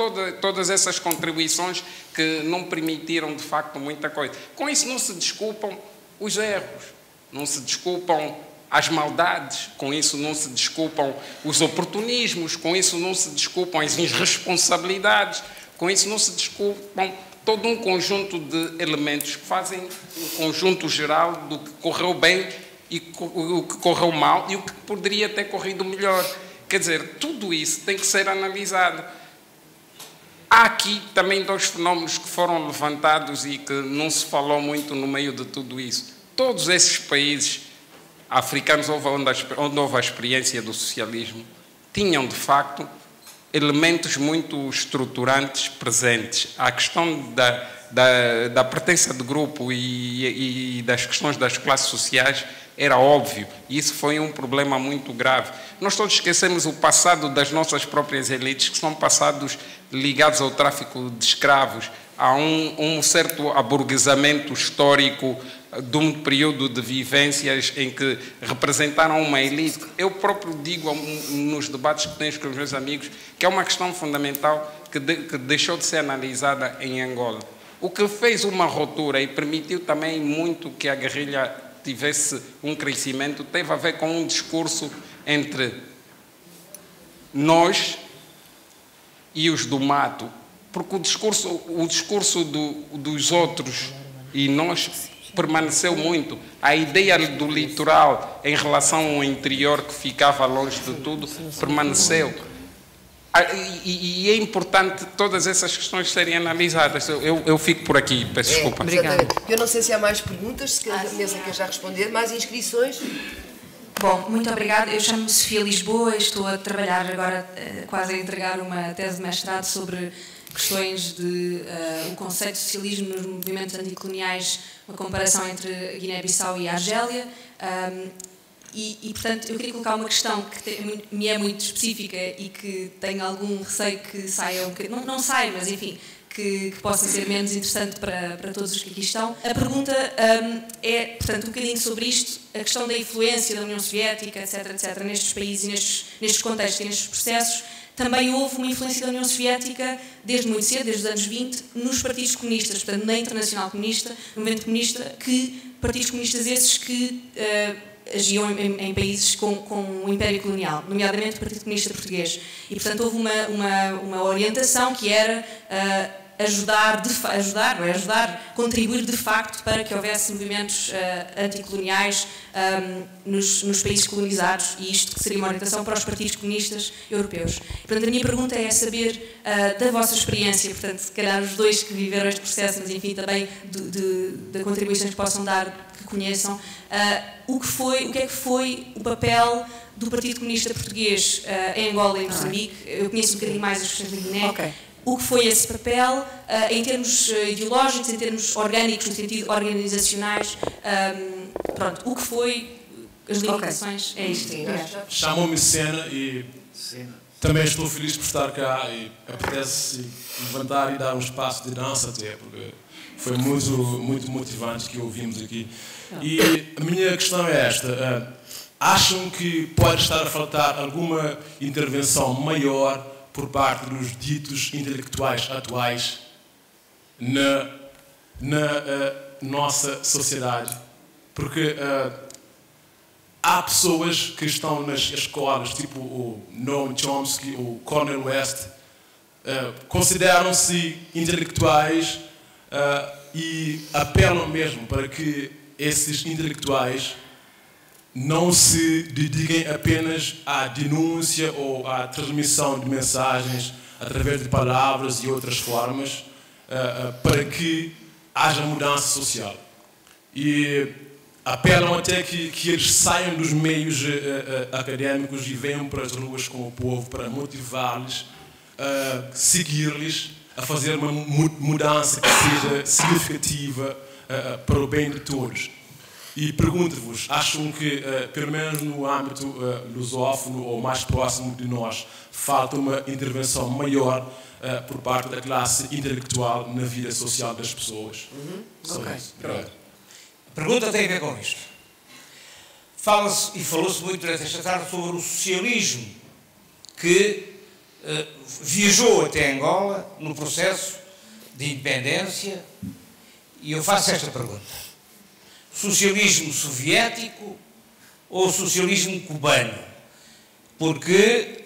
todas essas contribuições que não permitiram, de facto, muita coisa. Com isso não se desculpam os erros, não se desculpam as maldades, com isso não se desculpam os oportunismos, com isso não se desculpam as irresponsabilidades, com isso não se desculpam todo um conjunto de elementos que fazem um conjunto geral do que correu bem e o que correu mal e o que poderia ter corrido melhor. Quer dizer, tudo isso tem que ser analisado. Há aqui também dois fenómenos que foram levantados e que não se falou muito no meio de tudo isso. Todos esses países africanos onde houve a experiência do socialismo tinham, de facto, elementos muito estruturantes presentes. A questão da pertença de grupo e das questões das classes sociais era óbvio, e isso foi um problema muito grave. Nós todos esquecemos o passado das nossas próprias elites, que são passados ligados ao tráfico de escravos, a um certo aburguesamento histórico de um período de vivências em que representaram uma elite. Eu próprio digo nos debates que tenho com os meus amigos que é uma questão fundamental que deixou de ser analisada em Angola. O que fez uma ruptura e permitiu também muito que a guerrilha tivesse um crescimento teve a ver com um discurso entre nós e os do mato, porque o discurso dos outros e nós permaneceu muito. A ideia do litoral em relação ao interior que ficava longe de tudo permaneceu. E é importante todas essas questões serem analisadas. Eu fico por aqui, peço desculpa. Obrigada. Eu não sei se há mais perguntas, se a mesa quer já responder. Mais inscrições? Bom, muito obrigada. Eu chamo-me Sofia Lisboa e estou a trabalhar agora, quase a entregar uma tese de mestrado sobre questões de o conceito de socialismo nos movimentos anticoloniais, uma comparação entre Guiné-Bissau e Argélia. Portanto, eu queria colocar uma questão que me é muito específica e que tenho algum receio que saia um bocadinho, não sai, mas enfim, que possa ser menos interessante para todos os que aqui estão. A pergunta é, portanto, um bocadinho sobre isto, a questão da influência da União Soviética, etc., nestes países, nestes contextos e nestes processos. Também houve uma influência da União Soviética, desde muito cedo, desde os anos 20, nos partidos comunistas, portanto, na Internacional Comunista, no movimento comunista, partidos comunistas esses que agiam em países com o Império Colonial, nomeadamente o Partido Comunista Português. E, portanto, houve uma orientação que era contribuir de facto para que houvesse movimentos anticoloniais nos países colonizados, e isto que seria uma orientação para os partidos comunistas europeus. Portanto, a minha pergunta é saber da vossa experiência, portanto, se calhar os dois que viveram este processo, mas enfim, também de contribuições que possam dar, que conheçam, o que é que foi o papel do Partido Comunista Português em Angola e Moçambique. Eu conheço um bocadinho mais as questões da Guiné. Okay. O que foi esse papel em termos ideológicos, em termos orgânicos, no sentido organizacionais, o que foi as limitações, é isto. Chamou-me Sena e também estou feliz por estar cá e apetece levantar e dar um espaço de dança até, porque foi muito motivante que ouvimos aqui. E a minha questão é esta, acham que pode estar a faltar alguma intervenção maior por parte dos ditos intelectuais atuais na nossa sociedade? Porque há pessoas que estão nas escolas, tipo o Noam Chomsky, o Cornel West, consideram-se intelectuais e apelam mesmo para que esses intelectuais não se dediquem apenas à denúncia ou à transmissão de mensagens através de palavras e outras formas para que haja mudança social. E apelam até que eles saiam dos meios académicos e venham para as ruas com o povo para motivá-los, seguir-lhes, a fazer uma mudança que seja significativa para o bem de todos. E pergunto-vos, acham que, pelo menos no âmbito lusófono ou mais próximo de nós, falta uma intervenção maior por parte da classe intelectual na vida social das pessoas? Ok, pronto. A pergunta tem a ver com isto. Fala-se, e falou-se muito durante esta tarde, sobre o socialismo que viajou até Angola no processo de independência, e eu faço esta pergunta. Socialismo soviético ou socialismo cubano? Porque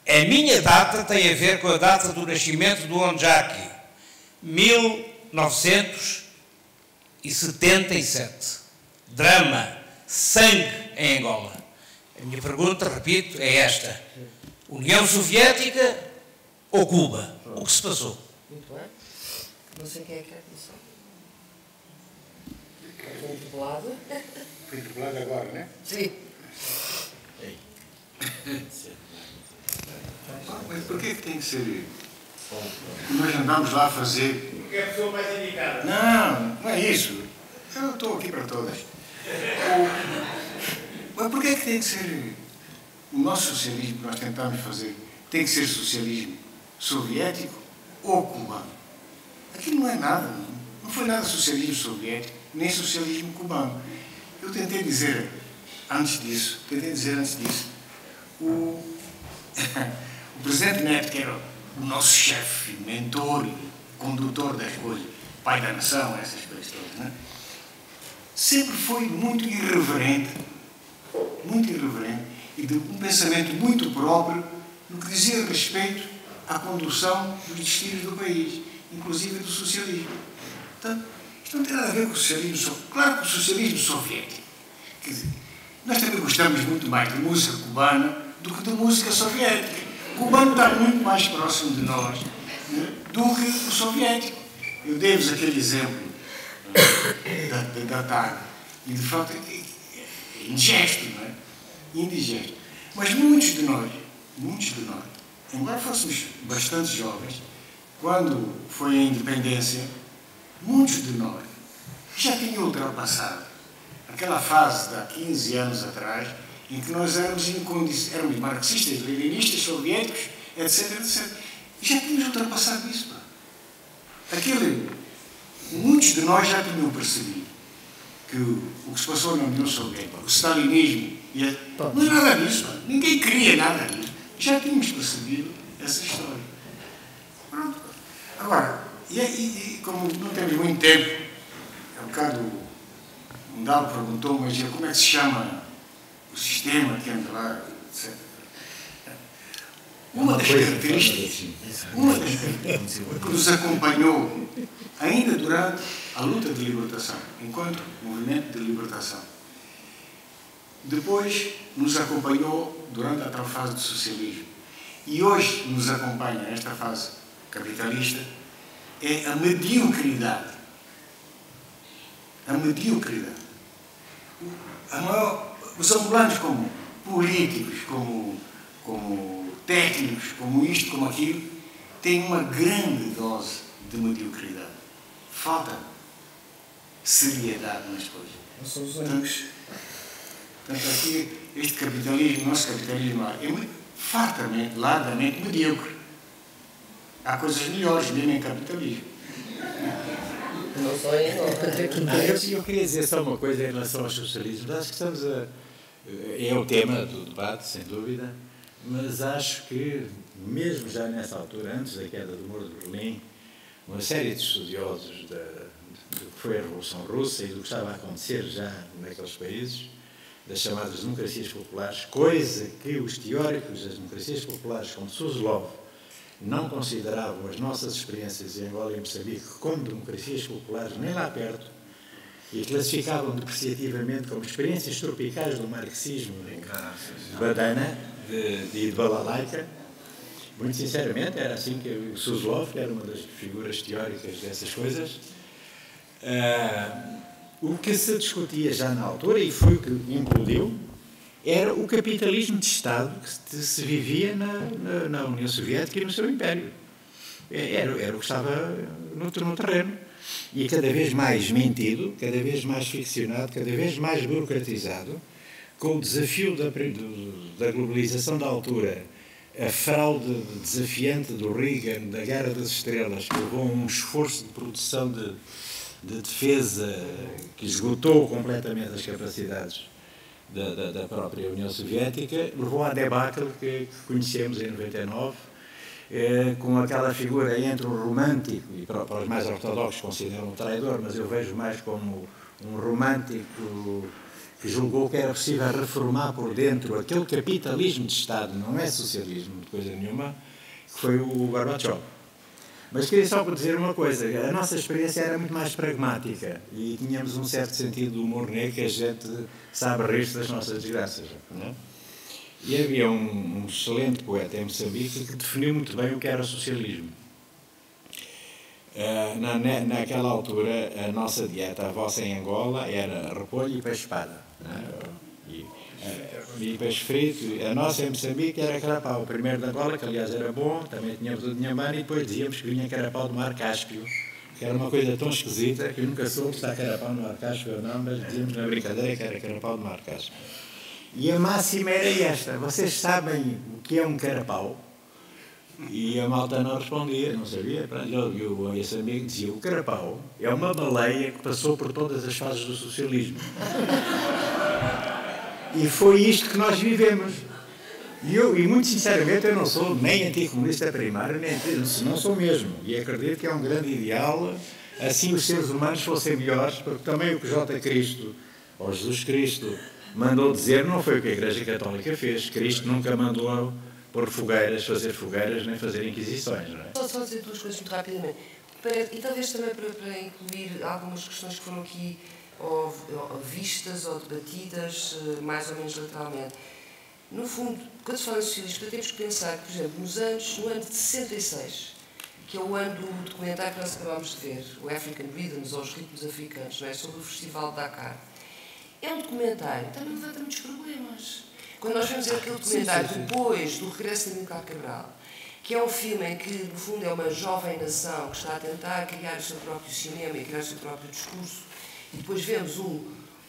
a minha data tem a ver com a data do nascimento do Onjaki, 1977. Drama, sangue em Angola. A minha pergunta, repito, é esta. União Soviética ou Cuba? O que se passou? Muito bem. Não sei quem é que quer começar. Foi interpelado. Foi interpelado agora, não é? Sim. Mas por que tem que ser... Nós andamos lá a fazer... Porque é a pessoa mais indicada. Não é isso. Eu estou aqui para todas. Mas por que tem que ser... O nosso socialismo que nós tentamos fazer tem que ser socialismo soviético ou cubano? Aqui não é nada. Não foi nada socialismo soviético, nem socialismo cubano. Eu tentei dizer antes disso, o presidente Neto, que era o nosso chefe, mentor, condutor das coisas, pai da nação, essas coisas todas, né? Sempre foi muito irreverente e de um pensamento muito próprio no que dizia respeito à condução dos destinos do país, inclusive do socialismo. Portanto, isto não tem nada a ver com o socialismo, claro que o socialismo soviético. Quer dizer, nós também gostamos muito mais de música cubana do que de música soviética. O cubano está muito mais próximo de nós, né, do que o soviético. Eu dei-vos aquele exemplo da TAG, e de facto é indigesto, não é? Indigesto. Mas muitos de nós, embora fôssemos bastante jovens, quando foi a independência, muitos de nós já tinham ultrapassado aquela fase de há 15 anos atrás, em que nós éramos marxistas, leninistas, soviéticos, etc, etc. Já tínhamos ultrapassado isso. Muitos de nós já tinham percebido que o que se passou na União Soviética, o stalinismo, não é nada disso. Ninguém queria nada disso. Já tínhamos percebido essa história. Pronto. Agora, como não temos muito tempo, há um bocado o Ndalo perguntou, mas como é que se chama o sistema que anda lá, etc. Uma das características que nos acompanhou ainda durante a luta de libertação, enquanto movimento de libertação, depois nos acompanhou durante a tal fase do socialismo e hoje nos acompanha nesta fase capitalista, é a mediocridade. A mediocridade. Os angolanos, como políticos, como técnicos, como isto, como aquilo, têm uma grande dose de mediocridade. Falta seriedade nas coisas. Não são os únicos. Portanto, aqui, este capitalismo, nosso capitalismo, é fartamente, largamente medíocre. Há coisas melhores mesmo em capitalismo. Não só em Eu queria dizer só uma coisa em relação ao socialismo. Acho que estamos é o tema do debate, sem dúvida, mas acho que, mesmo já nessa altura, antes da queda do Muro de Berlim, uma série de estudiosos do que foi a Revolução Russa e do que estava a acontecer já naqueles países, das chamadas democracias populares, coisa que os teóricos das democracias populares, como Suslov, não consideravam as nossas experiências em Angola e Moçambique como democracias populares, nem lá perto, e classificavam depreciativamente como experiências tropicais do marxismo de Badana e de Balalaica. Muito sinceramente, era assim que o Suslov, que era uma das figuras teóricas dessas coisas, o que se discutia já na altura, e foi o que implodiu, era o capitalismo de Estado que se vivia na União Soviética e no seu império. Era o que estava no terreno. E cada vez mais mentido, cada vez mais ficcionado, cada vez mais burocratizado, com o desafio da globalização da altura, a fraude desafiante do Reagan, da Guerra das Estrelas, que levou a um esforço de produção de defesa que esgotou completamente as capacidades da própria União Soviética, levou à debacle que conhecemos em 99, com aquela figura entre o romântico, e para os mais ortodoxos consideram um traidor, mas eu vejo mais como um romântico que julgou que era possível reformar por dentro aquele capitalismo de Estado, não é socialismo de coisa nenhuma, que foi o Gorbachev. Mas queria só dizer uma coisa, a nossa experiência era muito mais pragmática e tínhamos um certo sentido de humor negro que a gente sabe rir-se das nossas desgraças. Não é? E havia um excelente poeta em Moçambique que definiu muito bem o que era o socialismo. Naquela altura, a nossa dieta, a vossa em Angola, era repolho e peixe-espada. E peixe frito. A nossa em Moçambique era carapau. O primeiro de Angola, que aliás era bom, também tínhamos o de Inhambane, e depois dizíamos que vinha carapau do Mar Cáspio, que era uma coisa tão esquisita que eu nunca soube se há carapau no Mar Cáspio ou não, mas dizíamos na brincadeira que era carapau do Mar Cáspio. E a máxima era esta: vocês sabem o que é um carapau? E a malta não respondia, não sabia. E esse amigo dizia: o carapau é uma baleia que passou por todas as fases do socialismo. E foi isto que nós vivemos. E muito sinceramente, eu não sou nem anticomunista primário, nem não sou mesmo. E acredito que é um grande ideal, assim os seres humanos fossem melhores, porque também o que J. Cristo, ou Jesus Cristo, mandou dizer não foi o que a Igreja Católica fez. Cristo nunca mandou pôr fogueiras, fazer fogueiras, nem fazer inquisições. Não é? Só dizer duas coisas muito rapidamente. E talvez também para incluir algumas questões que foram aqui ou vistas ou debatidas mais ou menos lateralmente. No fundo, quando se fala em socialismo, temos que pensar que, por exemplo, no ano de 66, que é o ano do documentário que nós acabámos de ver, o African Rhythms, ou os ritmos africanos, não é? Sobre o Festival de Dakar. É um documentário que também levanta muitos problemas. Quando nós vemos aquele documentário depois do regresso de Amílcar Cabral, que é um filme em que, no fundo, é uma jovem nação que está a tentar criar o seu próprio cinema e criar o seu próprio discurso, e depois vemos um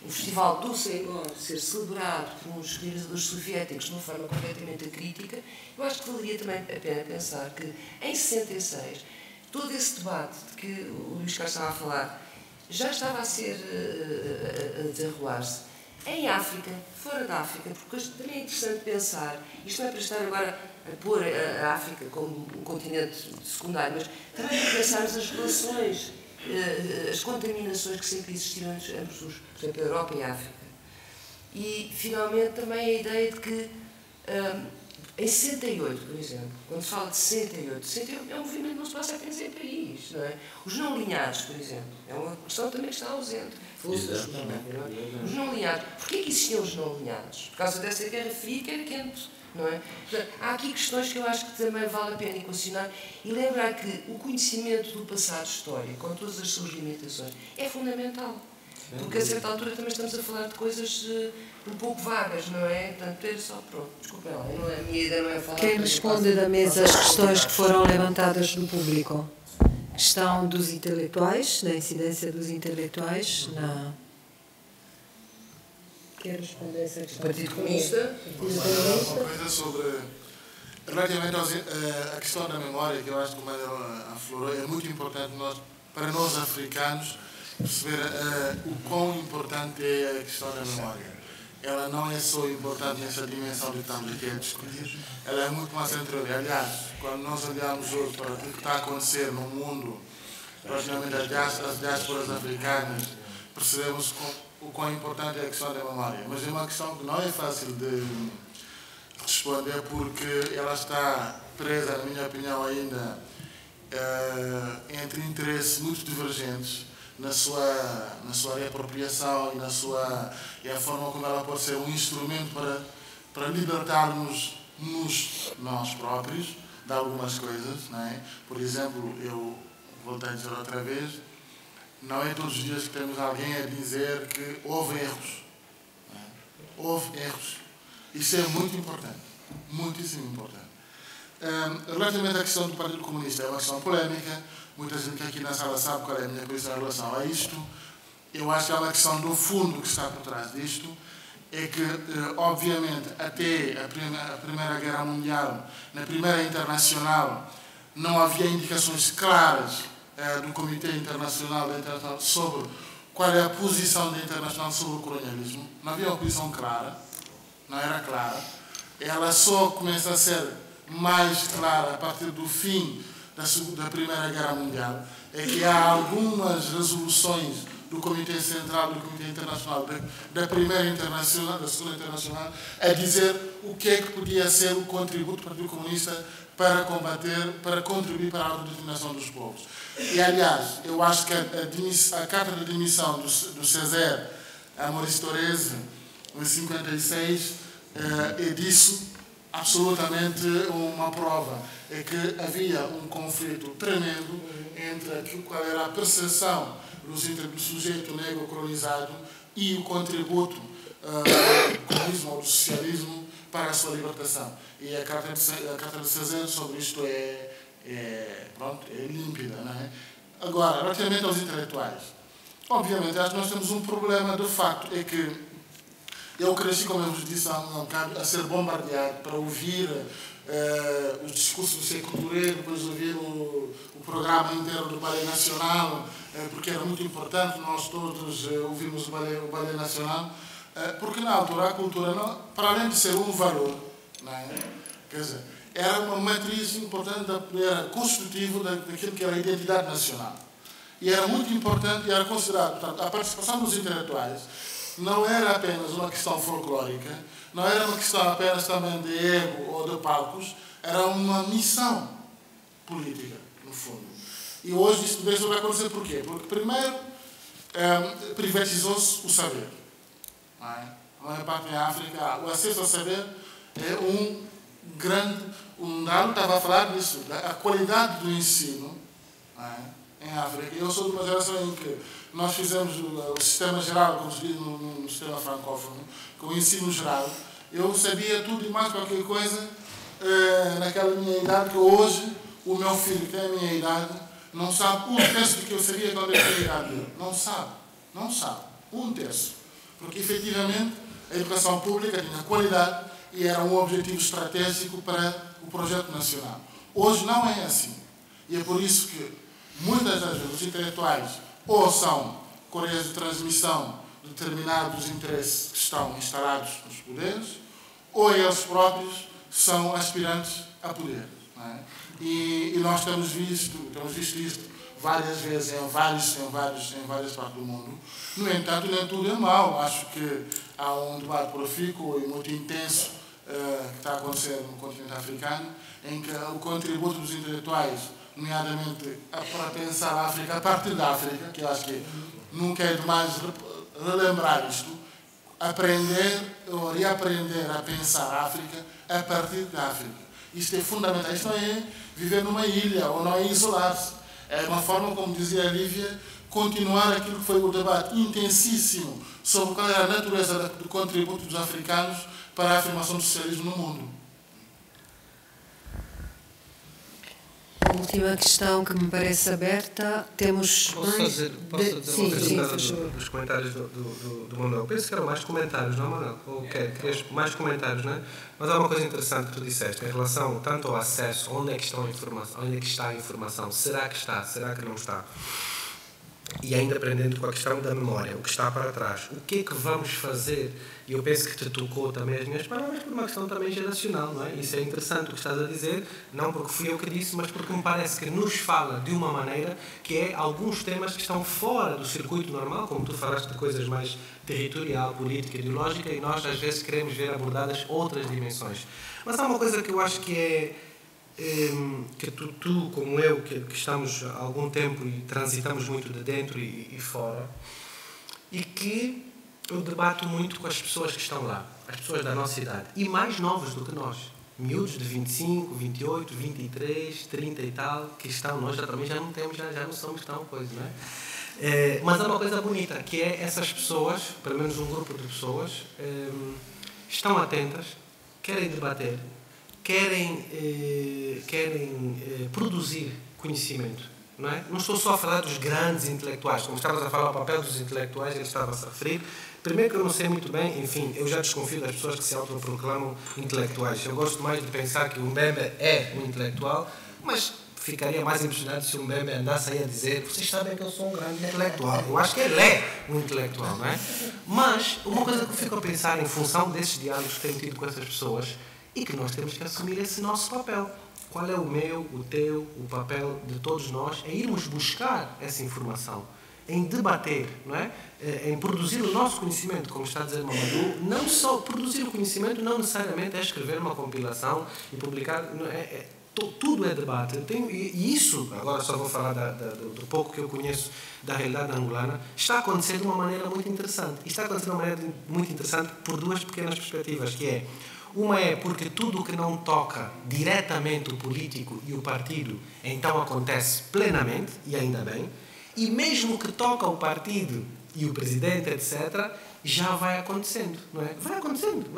festival do Senghor ser celebrado por uns realizadores soviéticos de uma forma completamente acrítica, eu acho que valeria também a pena pensar que, em 66, todo esse debate de que o Luís Carlos estava a falar já estava a ser a desenrolar-se em África, fora da África, porque também é interessante pensar, isto não é para estar agora a pôr a África como um continente secundário, mas também para pensarmos as relações, as contaminações que sempre existiram entre por exemplo, a Europa e a África. E, finalmente, também a ideia de que, em 68, por exemplo, quando se fala de 68 é um movimento que não se passa apenas em país, não é? Os não alinhados, por exemplo, é uma questão também que está ausente. Os não alinhados. Porquê que existiam os não alinhados? Por causa dessa guerra fria que era quente, não é? Portanto, há aqui questões que eu acho que também vale a pena equacionar e lembrar que o conhecimento do passado histórico, com todas as suas limitações, é fundamental. Porque a certa altura também estamos a falar de coisas um pouco vagas, não é? Portanto, é só pronto, desculpem lá, a minha ideia não é falar... Quem responde da mesa as questões que foram levantadas do público? Questão dos intelectuais, da incidência dos intelectuais na... Quer responder essa questão? Partido Comunista? Uma coisa sobre... Relativamente à questão da memória, que eu acho que o Mário aflorou, é muito importante para nós africanos perceber o quão importante é a questão da memória. Ela não é só importante nessa dimensão de estamos aqui a discutir, ela é muito mais anterior. Aliás, quando nós olhamos hoje para o que está a acontecer no mundo, relativamente às diásporas africanas, percebemos o quão importante é a questão da memória. Mas é uma questão que não é fácil de responder porque ela está presa, na minha opinião, ainda entre interesses muito divergentes na sua reapropriação e a forma como ela pode ser um instrumento para libertarmos nós próprios de algumas coisas, não é? Por exemplo, eu voltei a dizer outra vez, não é todos os dias que temos alguém a dizer que houve erros. Não é? Houve erros. Isso é muito importante, muitíssimo importante. Relativamente à questão do Partido Comunista, é uma questão polémica. Muita gente aqui na sala sabe qual é a minha posição em relação a isto. Eu acho que há uma questão do fundo que está por trás disto. É que, obviamente, até a Primeira Guerra Mundial, na Primeira Internacional, não havia indicações claras do Comitê Internacional sobre qual é a posição da Internacional sobre o colonialismo. Não havia uma posição clara, não era clara. Ela só começa a ser mais clara a partir do fim da Primeira Guerra Mundial. É que há algumas resoluções do Comitê Central do Comitê Internacional, da Primeira Internacional, da Segunda Internacional, a dizer o que é que podia ser o contributo do Partido Comunista para contribuir para a autodeterminação dos povos. E, aliás, eu acho que a carta de demissão do Césaire a Maurice Thorez, em 1956, é disso absolutamente uma prova. É que havia um conflito tremendo entre qual era a percepção do sujeito negro colonizado e o contributo do comunismo ou do socialismo para a sua libertação. E a carta de Césaire sobre isto é límpida, não é? Agora, relativamente aos intelectuais, obviamente, acho que nós temos um problema de facto, é que eu cresci, como eu vos disse há um bocado, a ser bombardeado para ouvir os discursos do Seco Touré, depois ouvir o programa inteiro do Ballet Nacional, porque era muito importante nós todos ouvirmos o Ballet Nacional, porque na altura a cultura, não, para além de ser um valor, não é? Quer dizer, era uma matriz importante, era constitutivo daquilo que era a identidade nacional. E era muito importante, e era considerado, portanto, a participação dos intelectuais não era apenas uma questão folclórica, não era uma questão apenas também de ego ou de palcos, era uma missão política, no fundo. E hoje isso deixa de acontecer por quê? Porque, primeiro, privatizou-se o saber. Não é? A maior parte da África, o acesso ao saber é um dado estava a falar disso, a qualidade do ensino, não é, em África. Eu sou de uma geração em que nós fizemos o sistema geral, como se diz no sistema francófono, com o ensino geral. Eu sabia tudo e mais qualquer coisa naquela minha idade, que hoje o meu filho, que tem a minha idade, não sabe um terço do que eu sabia quando eu tinha a idade dele. Não sabe. Um terço. Porque, efetivamente, a educação pública tinha qualidade e era um objetivo estratégico para o projeto nacional. Hoje não é assim. E é por isso que muitas das vezes os intelectuais ou são coreias de transmissão de determinados interesses que estão instalados nos poderes, ou eles próprios são aspirantes a poder. Não é? E nós temos visto isto várias vezes em várias partes do mundo. No entanto, nem tudo é mau. Acho que há um debate profícuo e muito intenso que está a acontecer no continente africano, em que o contributo dos intelectuais, nomeadamente para pensar a África a partir da África, que eu acho que nunca é demais relembrar isto, aprender ou reaprender a pensar a África a partir da África. Isto é fundamental. Isto não é viver numa ilha ou não é isolar-se. É uma forma, como dizia a Lívia, continuar aquilo que foi o debate intensíssimo sobre qual era a natureza do contributo dos africanos para a afirmação do socialismo no mundo. A última questão que me parece aberta, temos... Posso dizer uma coisa dos comentários do Manuel? Eu penso que eram mais comentários, não, Manuel? Ou querias mais comentários, não é? Mas há uma coisa interessante que tu disseste em relação tanto ao acesso, onde é que está a informação, será que está, será que não está? E ainda aprendendo com a questão da memória, o que está para trás. O que é que vamos fazer? E eu penso que te tocou também as minhas palavras por uma questão também geracional, não é? Isso é interessante o que estás a dizer, não porque fui eu que disse, mas porque me parece que nos fala de uma maneira que é alguns temas que estão fora do circuito normal, como tu falaste de coisas mais territorial, política, ideológica, e nós às vezes queremos ver abordadas outras dimensões. Mas há uma coisa que eu acho que é que tu como eu, que estamos há algum tempo e transitamos muito de dentro e fora, e que eu debato muito com as pessoas que estão lá, as pessoas da nossa idade, e mais novas do que nós, miúdos de 25, 28, 23, 30 e tal, que estão, nós também já não temos, já não somos tão coisa, não é? Mas há uma coisa bonita, que é essas pessoas, pelo menos um grupo de pessoas, estão atentas, querem debater, querem produzir conhecimento, não é? Não estou só a falar dos grandes intelectuais, como estavas a falar o papel dos intelectuais, ele estava a se referir. Primeiro que eu não sei muito bem, enfim, eu já desconfio das pessoas que se autoproclamam intelectuais. Eu gosto mais de pensar que o Mbembe é um intelectual, mas ficaria mais impressionado se o Mbembe andasse aí a dizer: vocês sabem que eu sou um grande intelectual. Eu acho que ele é um intelectual, não é? Mas uma coisa que eu fico a pensar em função desses diálogos que tenho tido com essas pessoas, e que nós temos que assumir esse nosso papel. Qual é o meu, o teu, o papel de todos nós em irmos buscar essa informação, em debater, não é? Em produzir o nosso conhecimento, como está a dizer Mamadou. Não só produzir o conhecimento, não necessariamente é escrever uma compilação e publicar, tudo é debate. E isso, agora só vou falar do pouco que eu conheço da realidade angolana, está a acontecer de uma maneira muito interessante. E está a acontecer de uma maneira muito interessante por duas pequenas perspectivas, que é: uma é porque tudo o que não toca diretamente o político e o partido, então acontece plenamente, e ainda bem, e mesmo que toca o partido e o presidente, etc., já vai acontecendo, não é? Vai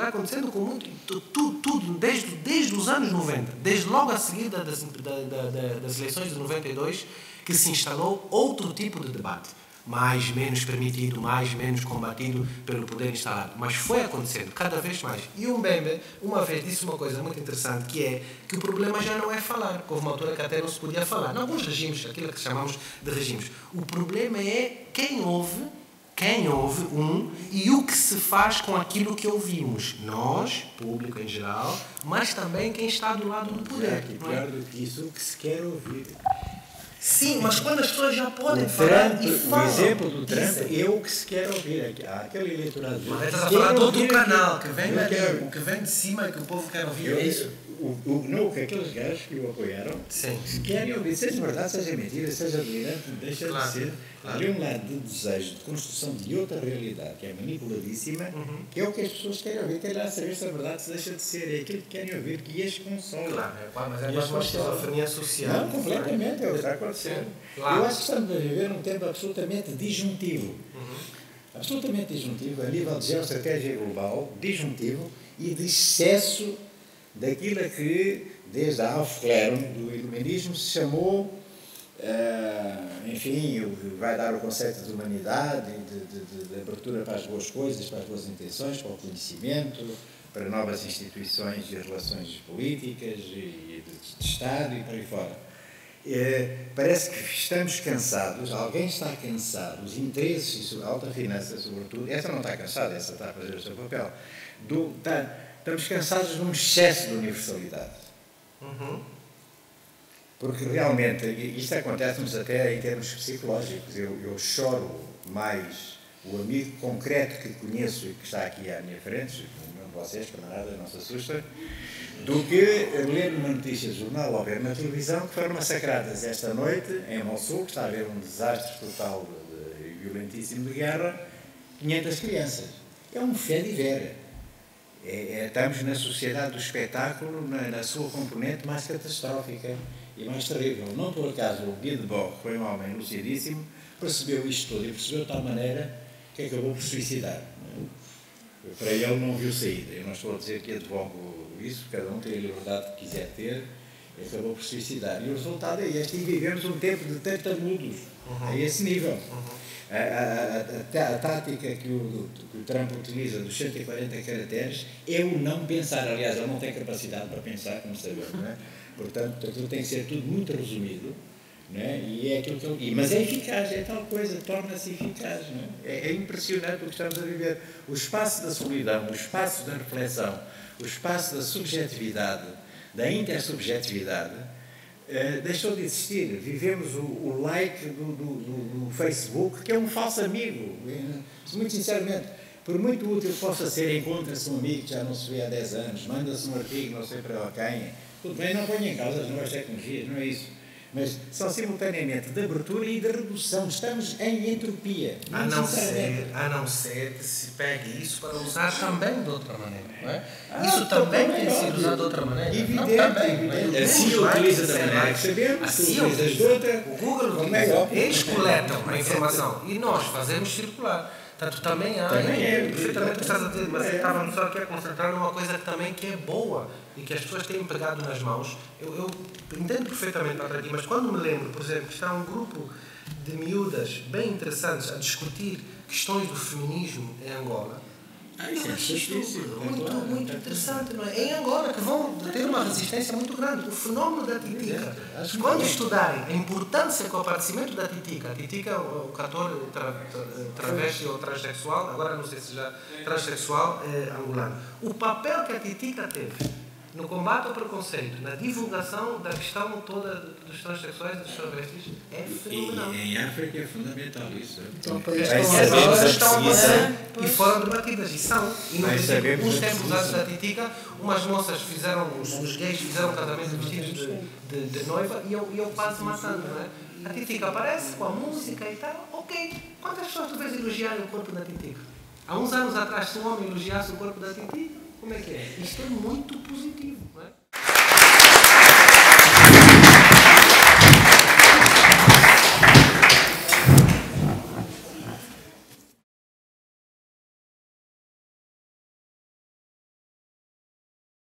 acontecendo com muito, tudo desde os anos 90, desde logo a seguir das eleições de 92, que se instalou outro tipo de debate. Mais, menos permitido, mais, menos combatido pelo poder instalado. Mas foi acontecendo cada vez mais. E o Mbembe, uma vez, disse uma coisa muito interessante, que é que o problema já não é falar. Houve uma altura que até não se podia falar. Em alguns regimes, aquilo que chamamos de regimes. O problema é quem ouve e o que se faz com aquilo que ouvimos. Nós, público em geral, mas também quem está do lado do poder. E pior do que isso, o que se quer ouvir. Sim, mas quando as pessoas já podem falar e falam... O exemplo do Trump é o que se quer ouvir. Aquele eleitorado... Mas estás a falar de outro canal, que vem de cima e que o povo quer ouvir. É isso. Não, que aqueles gajos que o apoiaram, Sim. se querem ouvir, seja verdade, seja mentira, seja delirante, deixa Claro, de ser. claro. Ali um lado de desejo de construção de outra realidade, que é manipuladíssima, que é o que as pessoas querem ouvir, querem lá saber se a verdade se deixa de ser, é aquilo que querem ouvir, que as consola. Claro, mas é uma esquizofrenia social. Não, completamente, é o que está a acontecer. Claro. Eu acho que estamos a viver num tempo absolutamente disjuntivo. Absolutamente disjuntivo, a nível de geoestratégia global, disjuntivo e de excesso daquilo que, desde a Aufklärung do iluminismo, se chamou, enfim, vai dar o conceito de humanidade, de abertura para as boas coisas, para as boas intenções, para o conhecimento, para novas instituições e relações políticas e de Estado e por aí fora. Parece que estamos cansados, alguém está cansado, os interesses, a alta finança sobretudo, essa não está cansada, essa está a fazer o seu papel, estamos cansados de um excesso de universalidade. Porque realmente, isto acontece-nos até em termos psicológicos, eu choro mais o amigo concreto que conheço e que está aqui à minha frente, como vocês, camarada, não se assustem, do que ler uma notícia de jornal ou ver na televisão que foram massacradas esta noite em Mossul, que está a haver um desastre total e violentíssimo de guerra, 500 crianças. É um fé de vera. Estamos na sociedade do espetáculo, na sua componente mais catastrófica e mais terrível. Não por acaso o Guy Debord, que foi um homem lucidíssimo, percebeu isto tudo e percebeu de tal maneira que acabou por suicidar. Para ele não viu saída. Eu não estou a dizer que advogo isso, cada um tem a liberdade que quiser ter, e acabou por suicidar. E o resultado é este, e vivemos um tempo de tartamudos, a esse nível. A tática que o Trump utiliza dos 140 caracteres é o não pensar. Aliás, ele não tem capacidade para pensar, como sabemos, não é? Portanto, aquilo tem que ser tudo muito resumido, não é? E é aquilo que ele... Mas é eficaz, é tal coisa, torna-se eficaz, não é? É impressionante o que estamos a viver. O espaço da solidão, o espaço da reflexão, o espaço da subjetividade, da intersubjetividade, deixou de existir. Vivemos o like do Facebook, que é um falso amigo. Muito sinceramente, por muito útil que possa ser, encontra-se um amigo que já não se vê há 10 anos, manda-se um artigo, não sei para quem. Tudo bem, não ponha em causa as novas tecnologias, não é isso. Mas são simultaneamente de abertura e de redução. Estamos em entropia. A não ser que se pegue isso para usar também de outra maneira. Não é? Isso também tem sido usado de outra maneira. Evidente. Assim utiliza da maneira que sabemos, assim utilizas de outra. O Google utiliza. Eles coletam a informação e nós fazemos circular. Portanto, também há, perfeitamente o que estás a dizer, mas estávamos só aqui a concentrar numa coisa que é boa e que as pessoas têm pegado nas mãos. Eu entendo perfeitamente para aqui, mas quando me lembro, por exemplo, que está um grupo de miúdas bem interessantes a discutir questões do feminismo em Angola, Isso é justíssimo. muito interessante, não é? Em Angola, que vão ter uma resistência muito grande. O fenómeno da titica, quando estudarem a importância com o aparecimento da titica, a titica é o cantor travesti ou transexual, agora não sei se já transexual angolano, o papel que a titica teve no combate ao preconceito, na divulgação da questão toda dos transexuais e dos travestis, é fenomenal. E em África é fundamental isso. Então, E foram debatidas, e são. E no Brasil, uns tempos antes da titica, umas moças fizeram, os gays fizeram casamento vestidos de noiva e eu quase matando, não é? A titica aparece com a música e tal, ok. Quantas pessoas tu vês elogiarem o corpo da titica? Há uns anos atrás, se um homem elogiasse o corpo da titica, como é que é? Isto é muito positivo, não é?